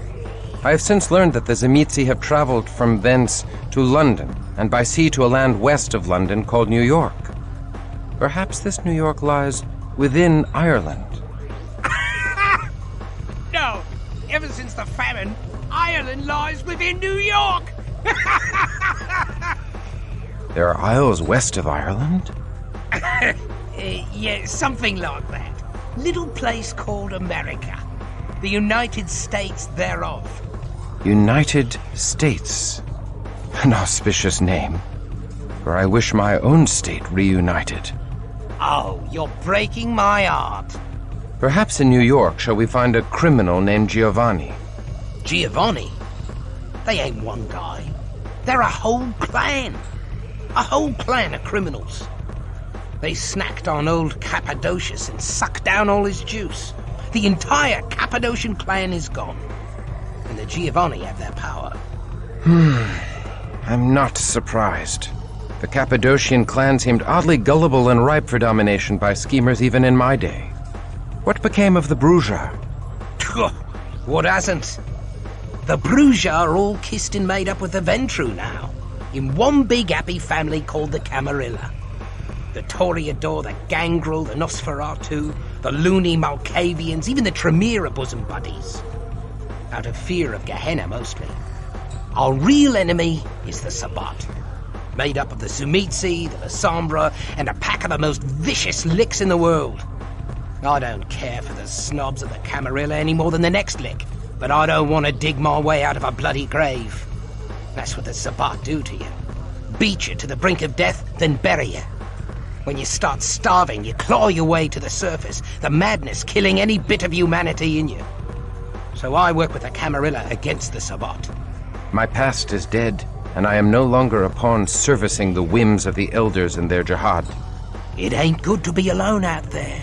I have since learned that the Zemitsi have traveled from thence to London, and by sea to a land west of London called New York. Perhaps this New York lies within Ireland. No, ever since the famine, Ireland lies within New York! There are isles west of Ireland? Yeah, something like that. Little place called America. The United States thereof. United States. An auspicious name. For I wish my own state reunited. Oh, you're breaking my heart. Perhaps in New York shall we find a criminal named Giovanni. Giovanni? They ain't one guy. They're a whole clan. A whole clan of criminals. They snacked on old Cappadocius and sucked down all his juice. The entire Cappadocian clan is gone. And the Giovanni have their power. I'm not surprised. The Cappadocian clan seemed oddly gullible and ripe for domination by schemers even in my day. What became of the Bruges? What hasn't? The Bruges are all kissed and made up with the Ventru now, in one big happy family called the Camarilla. The Toreador, the Gangrel, the Nosferatu, the loony Malkavians, even the Tremere bosom buddies. Out of fear of Gehenna, mostly. Our real enemy is the Sabbat, made up of the Zumitsi, the Lasombra, and a pack of the most vicious licks in the world. I don't care for the snobs of the Camarilla any more than the next lick, but I don't want to dig my way out of a bloody grave. That's what the Sabbat do to you. Beat you to the brink of death, then bury you. When you start starving, you claw your way to the surface, the madness killing any bit of humanity in you. So I work with the Camarilla against the Sabbat. My past is dead, and I am no longer a pawn servicing the whims of the elders and their jihad. It ain't good to be alone out there.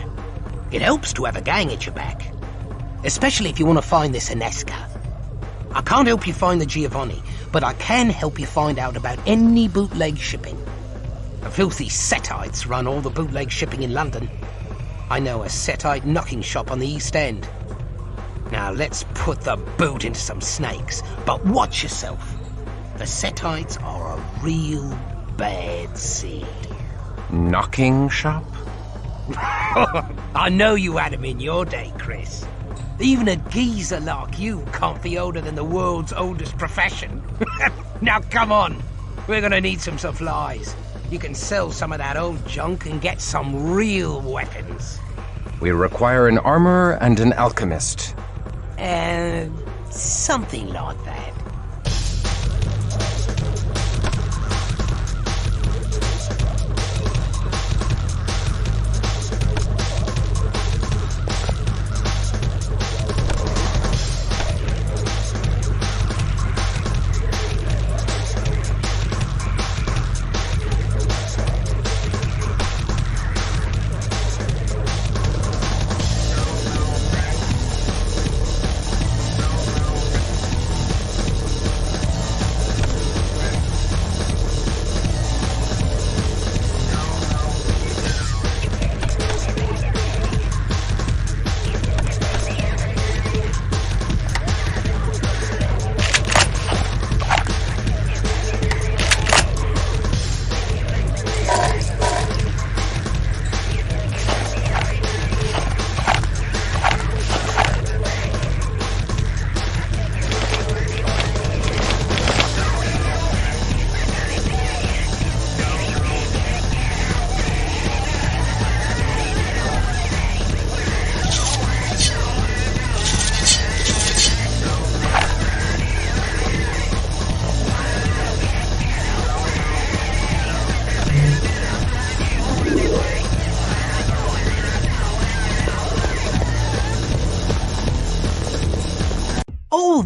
It helps to have a gang at your back. Especially if you want to find this Anezka. I can't help you find the Giovanni, but I can help you find out about any bootleg shipping. The filthy Setites run all the bootleg shipping in London. I know a Setite knocking shop on the East End. Now let's put the boot into some snakes, but watch yourself. The Setites are a real bad seed. Knocking shop? I know you had 'em in your day, Chris. Even a geezer like you can't be older than the world's oldest profession. Now come on, we're gonna need some supplies. You can sell some of that old junk and get some real weapons. We require an armorer and an alchemist. Something like that.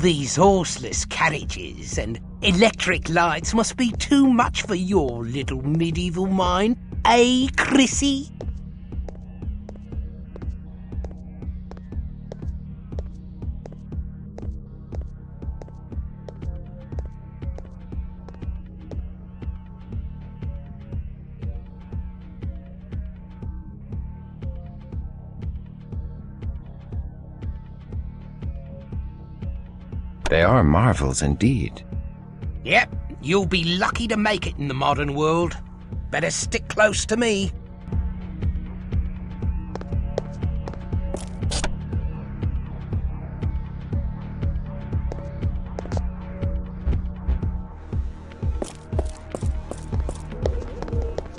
these horseless carriages and electric lights must be too much for your little medieval mind, eh, Chrissy? They are marvels indeed. Yep, you'll be lucky to make it in the modern world. Better stick close to me.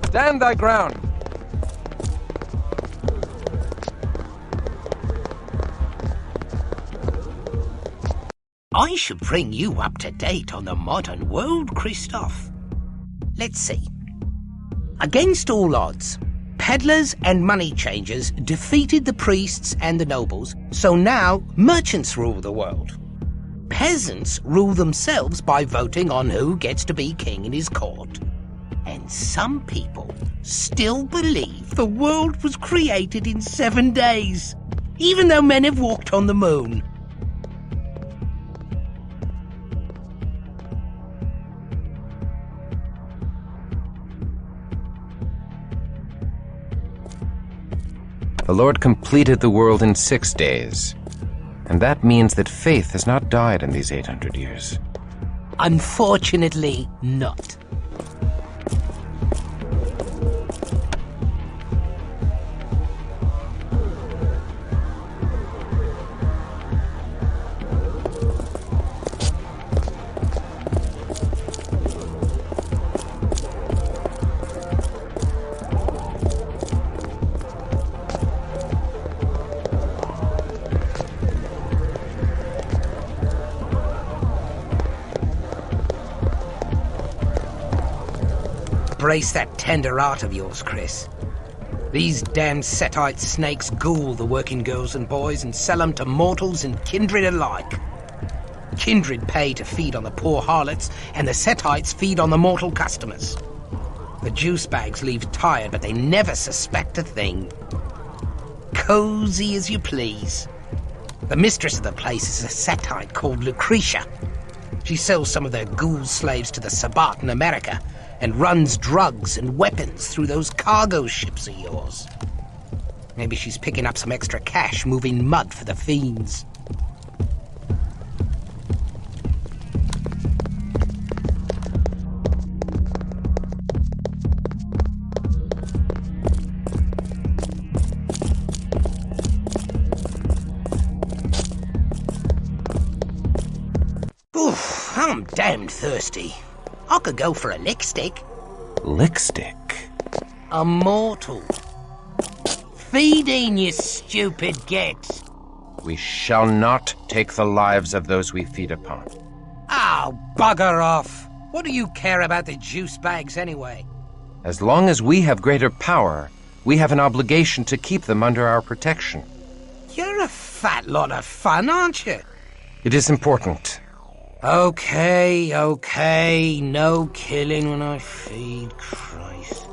Stand thy ground! I should bring you up to date on the modern world, Christoph. Let's see. Against all odds, peddlers and money changers defeated the priests and the nobles, so now merchants rule the world. Peasants rule themselves by voting on who gets to be king in his court. And some people still believe the world was created in 7 days, even though men have walked on the moon. The Lord completed the world in 6 days, and that means that faith has not died in these 800 years. Unfortunately, not. Brace that tender heart of yours, Chris. These damned Setite snakes ghoul the working girls and boys and sell them to mortals and kindred alike. Kindred pay to feed on the poor harlots, and the Setites feed on the mortal customers. The juice bags leave tired, but they never suspect a thing. Cozy as you please. The mistress of the place is a Setite called Lucretia. She sells some of their ghoul slaves to the Sabbat in America, and runs drugs and weapons through those cargo ships of yours. Maybe she's picking up some extra cash moving mud for the fiends. Oof, I'm damned thirsty. I could go for a lick stick. Lick stick? A mortal. Feeding, you stupid git. We shall not take the lives of those we feed upon. Oh, bugger off. What do you care about the juice bags anyway? As long as we have greater power, we have an obligation to keep them under our protection. You're a fat lot of fun, aren't you? It is important. Okay, no killing when I feed, Christ.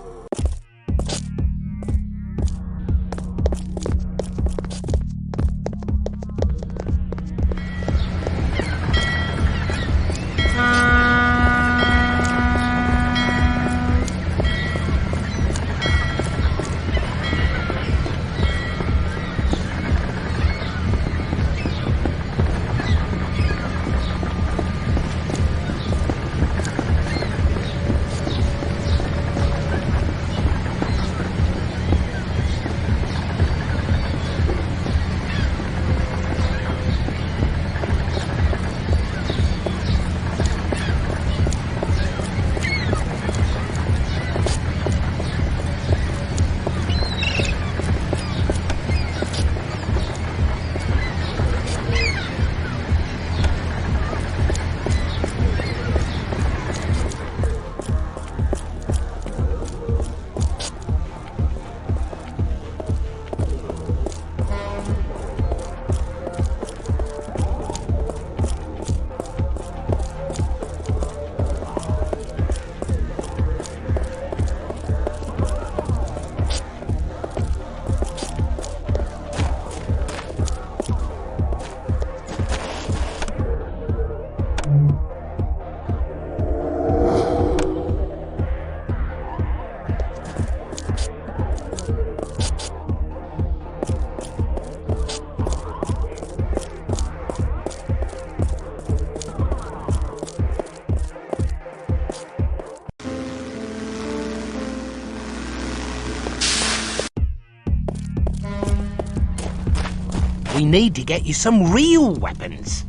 We need to get you some real weapons.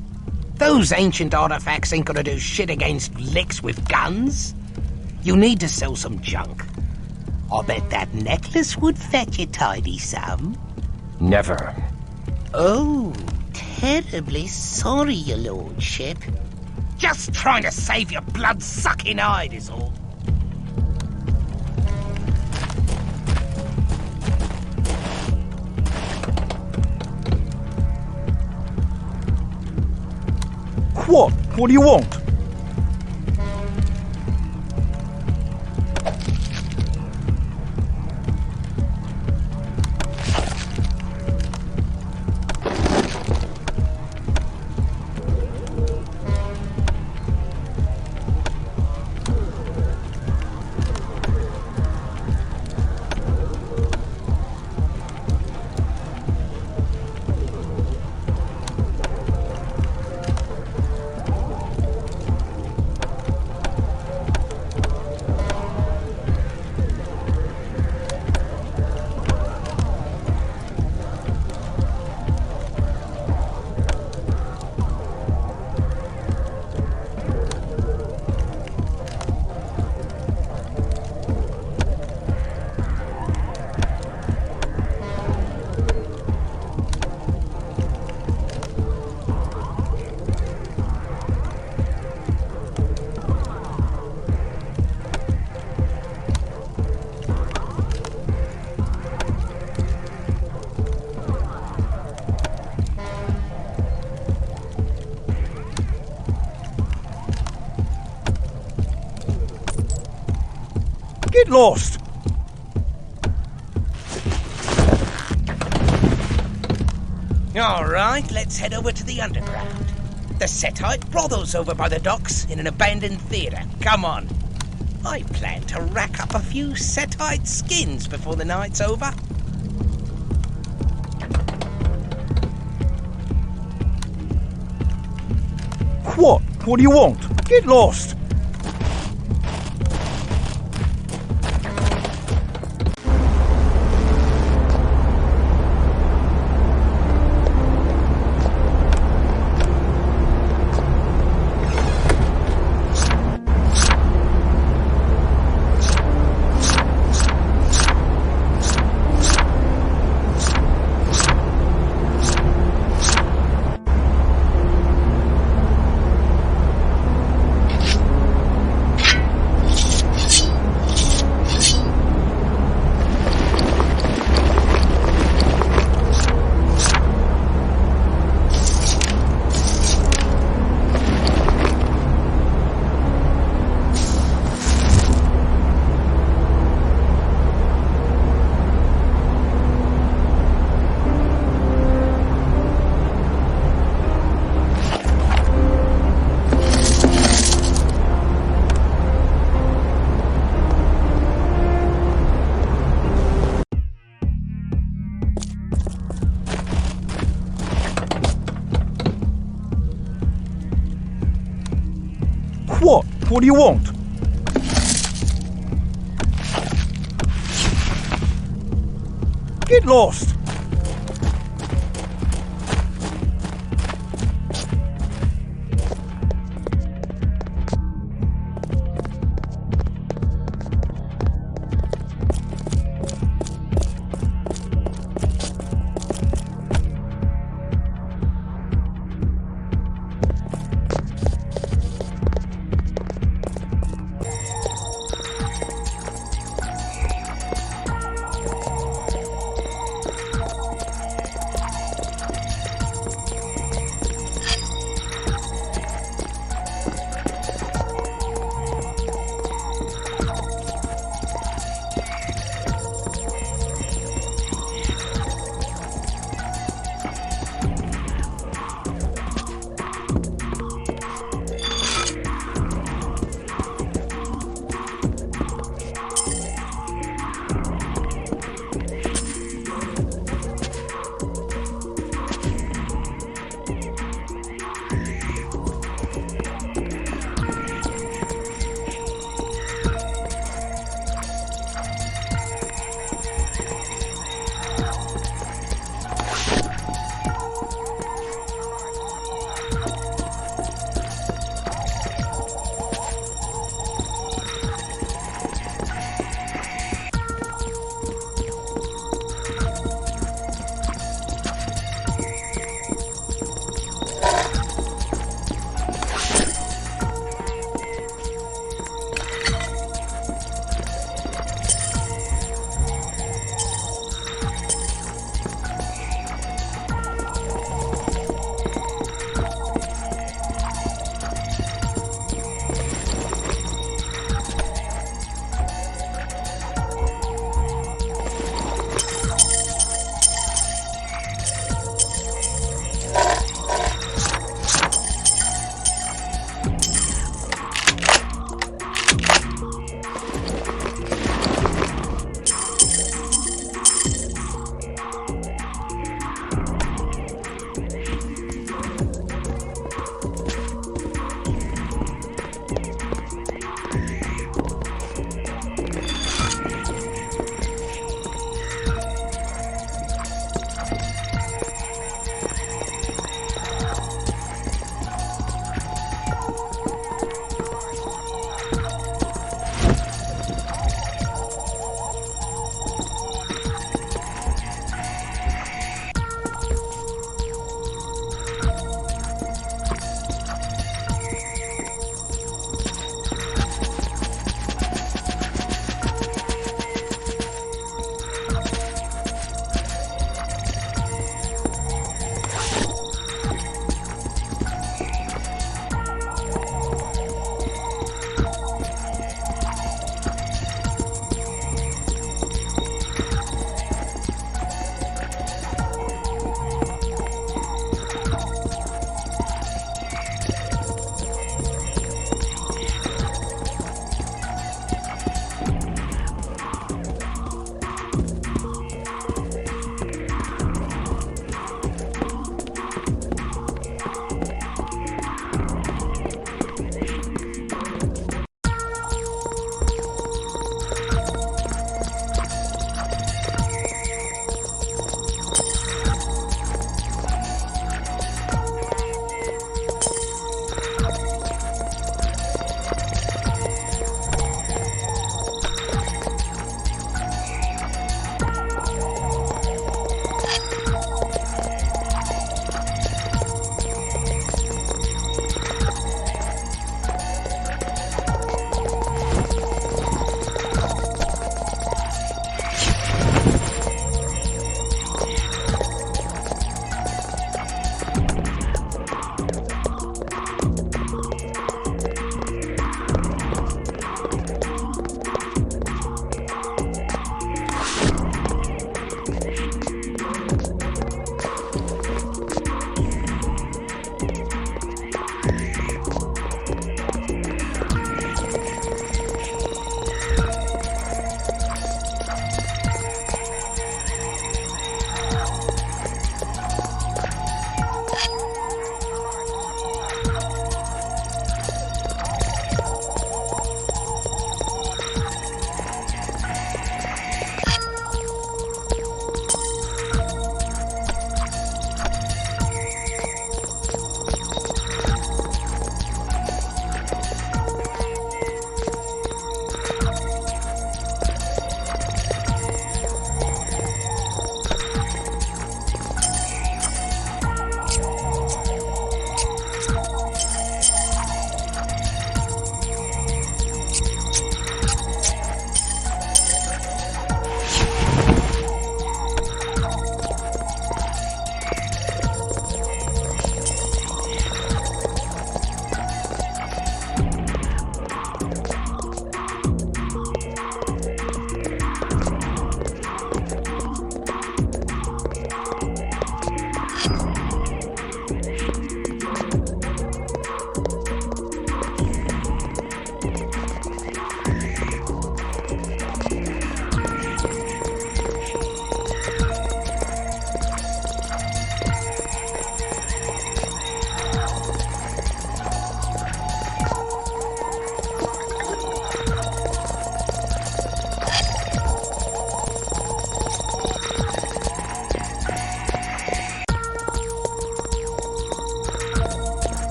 Those ancient artifacts ain't gonna do shit against licks with guns. You need to sell some junk. I bet that necklace would fetch a tidy sum. Never. Oh, terribly sorry, your lordship. Just trying to save your blood-sucking hide is all. What? What do you want? Get lost! All right, let's head over to the underground. The Setite brothel's over by the docks in an abandoned theatre. Come on. I plan to rack up a few Setite skins before the night's over. What? What do you want? Get lost! What? What do you want? Get lost!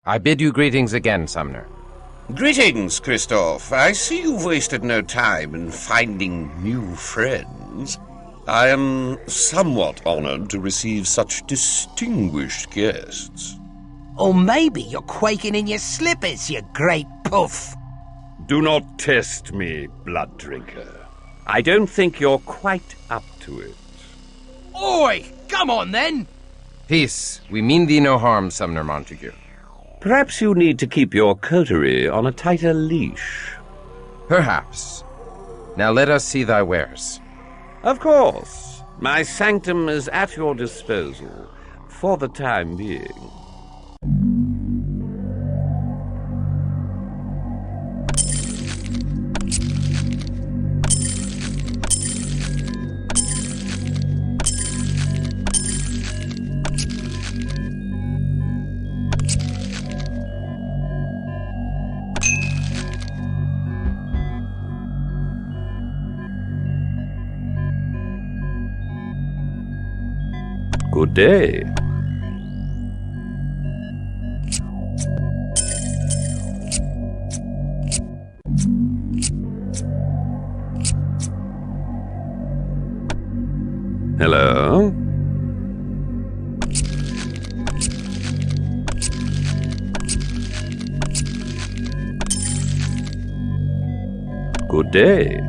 I bid you greetings again, Sumner. Greetings, Christoph. I see you've wasted no time in finding new friends. I am somewhat honored to receive such distinguished guests. Or maybe you're quaking in your slippers, you great puff. Do not test me, blood drinker. I don't think you're quite up to it. Oi! Come on, then! Peace. We mean thee no harm, Sumner Montague. Perhaps you need to keep your coterie on a tighter leash. Perhaps. Now let us see thy wares. Of course. My sanctum is at your disposal, for the time being. Good day. Hello? Good day.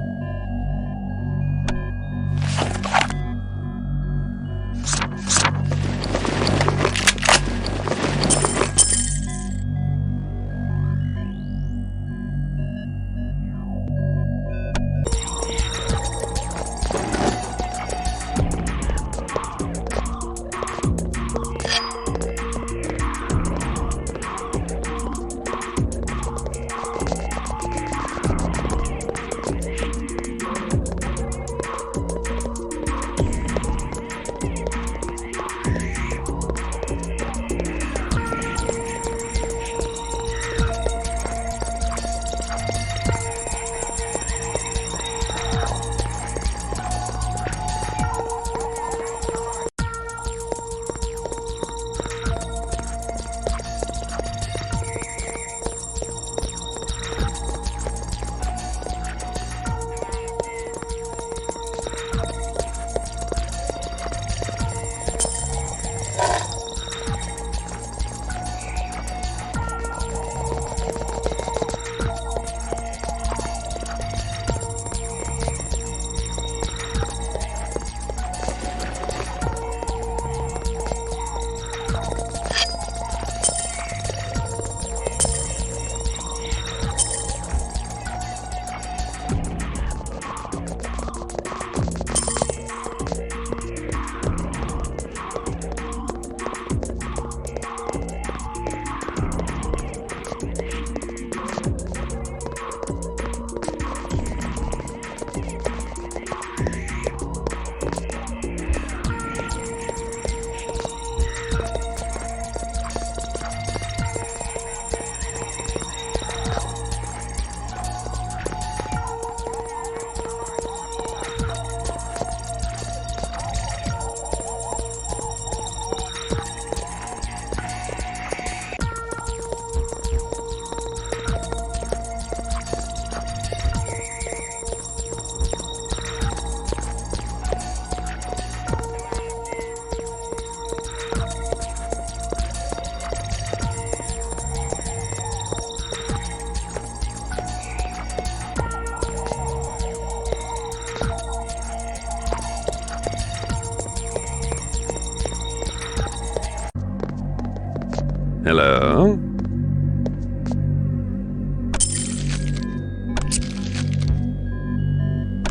Hello?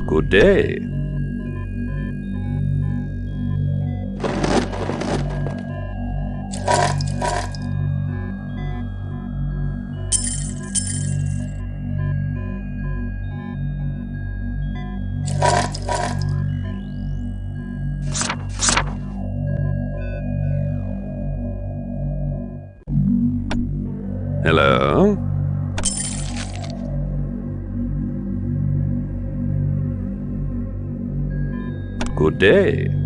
Good day. Hello? Good day.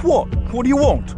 What? What do you want?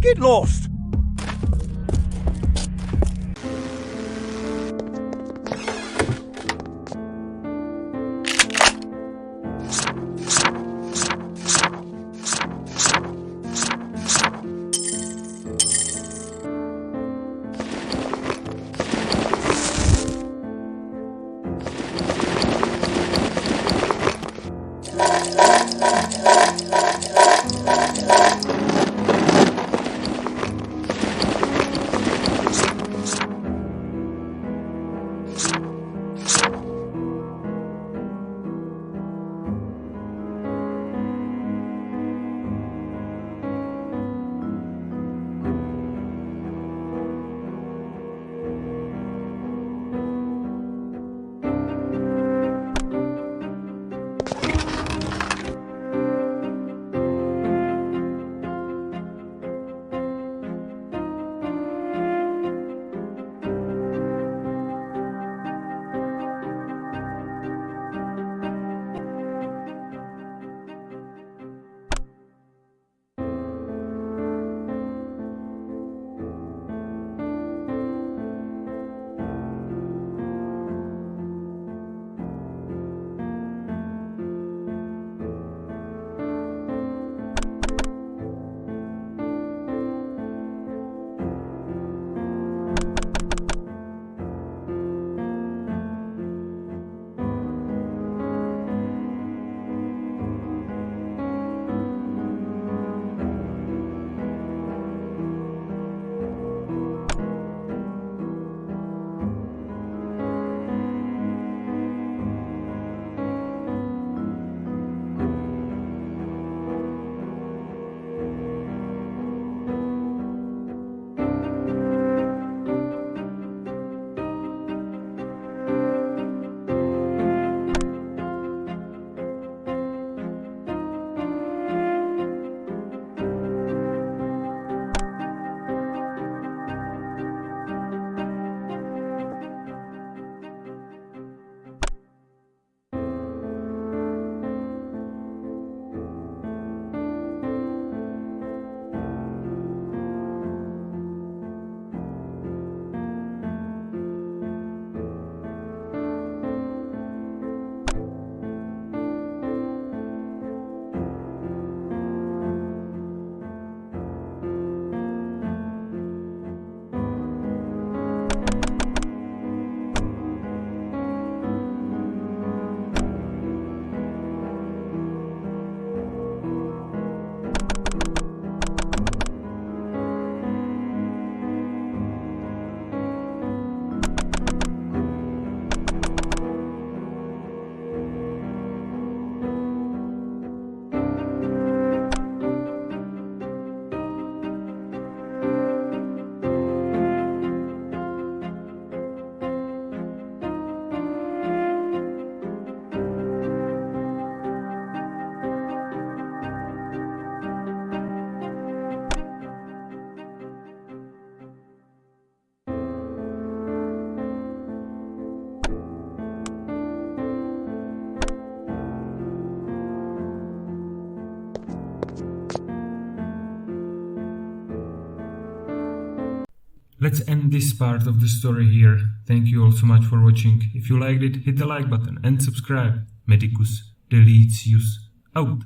Get lost! Let's end this part of the story here. Thank you all so much for watching. If you liked it, hit the like button and subscribe. Medicus Delicius out.